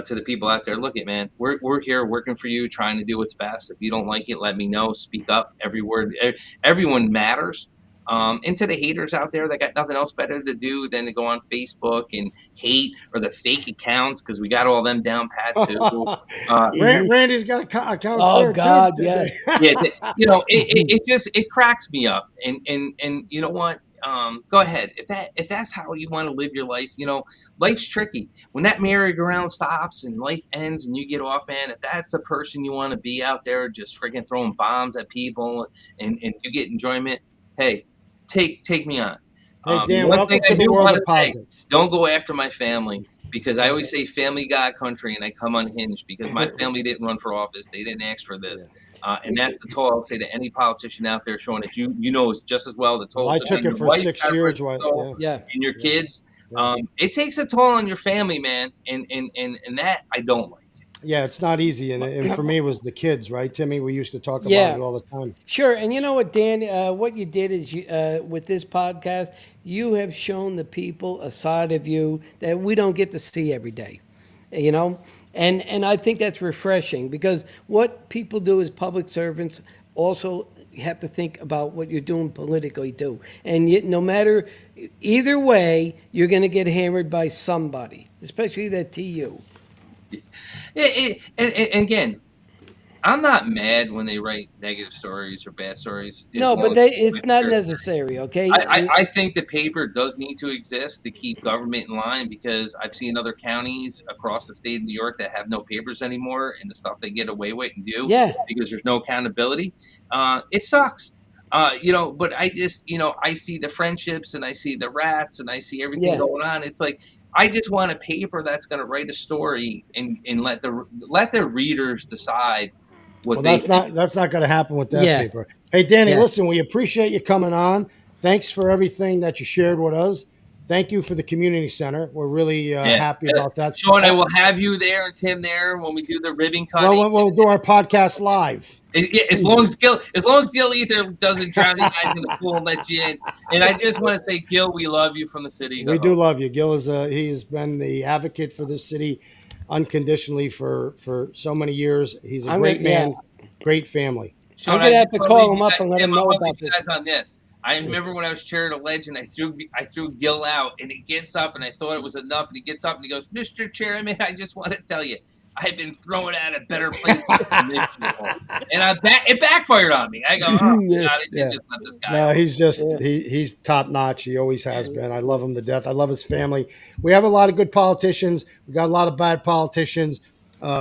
to the people out there, look, man, we're here working for you, trying to do what's best. If you don't like it, let me know. Speak up. Every word, everyone matters. And to the haters out there that got nothing else better to do than to go on Facebook and hate, or the fake accounts, because we got all them down pat too. Randy's got accounts Oh there God, too. yeah. Yeah, it cracks me up. And you know what? Go ahead. If that's how you want to live your life, life's tricky. When that merry-go-round stops and life ends and you get off, man, if that's the person you want to be out there just freaking throwing bombs at people and you get enjoyment, hey, take me on. Hey, Dan, One welcome thing to I the do world want of to say, politics. don't go after my family, because I always say family, God, country, and I come unhinged because my family didn't run for office. They didn't ask for this. And that's the toll I'll say to any politician out there, Sean, that you know is just as well the Well, toll I took took on it your for wife, 6 God years. rest her soul, Yeah. and your kids. Yeah. It takes a toll on your family, man, and that I don't like. Yeah, it's not easy, and for me it was the kids, right, Timmy? We used to talk about Yeah. it all the time. Sure, and you know what, Dan? What you did is, with this podcast, you have shown the people a side of you that we don't get to see every day. You know, and I think that's refreshing, because what people do as public servants also have to think about what you're doing politically too. And yet, no matter either way, you're going to get hammered by somebody, especially that TU. And again, I'm not mad when they write negative stories or bad stories, as No, long but as it's it's with not their. necessary. I think the paper does need to exist to keep government in line, because I've seen other counties across the state of New York that have no papers anymore, and the stuff they get away with and do Yeah. because there's no accountability. It sucks. But I just, I see the friendships and I see the rats and I see everything Yeah. going on. It's like, I just want a paper that's going to write a story and let the readers decide what Well, they that's think. not going to happen with that Yeah. paper. Hey, Danny, Yeah. listen, we appreciate you coming on. Thanks for everything that you shared with us. Thank you for the community center. We're really Yeah. happy about that. Sean, I will have you there and Tim there when we do the ribbon Well, cutting. we'll do our podcast live. As long as Gil Ether doesn't drown you guys in the pool and let you in. And I just want to say, Gil, we love you from the city. We do love you. Gil he's been the advocate for this city unconditionally for so many years. He's a great man, great family. Sean, I'm gonna have to call him you up guys- and let him Tim, know I wanna about leave you this. guys on this. I remember when I was chair of the legend, I threw Gil out, and he gets up, and I thought it was enough, and he gets up and he goes, "Mr. Chairman, I just want to tell you, I've been thrown out of better places than this shithole." And it backfired on me. I go, "Oh God, I Yeah. just let this guy." No, out. he's just he's top notch. He always has been. I love him to death. I love his family. We have a lot of good politicians. We got a lot of bad politicians.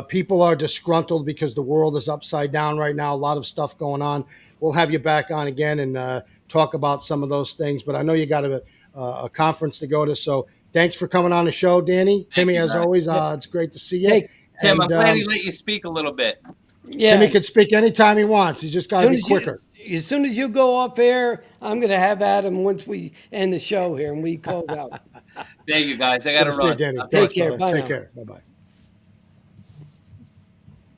People are disgruntled because the world is upside down right now. A lot of stuff going on. We'll have you back on again and talk about some of those things. But I know you got a conference to go to. So thanks for coming on the show, Danny. Timmy, you, as guys. always, it's great to see you. Hey, Tim, And, I'm glad he let you speak a little bit. Yeah. Timmy can speak anytime he wants. He's just got to be quicker. As soon as you go up there, I'm going to have Adam once we end the show here and we close out. Thank you, guys. I got Good to to see you, run. Danny. I'll Thanks, care. brother. Bye Take now. care. Bye-bye.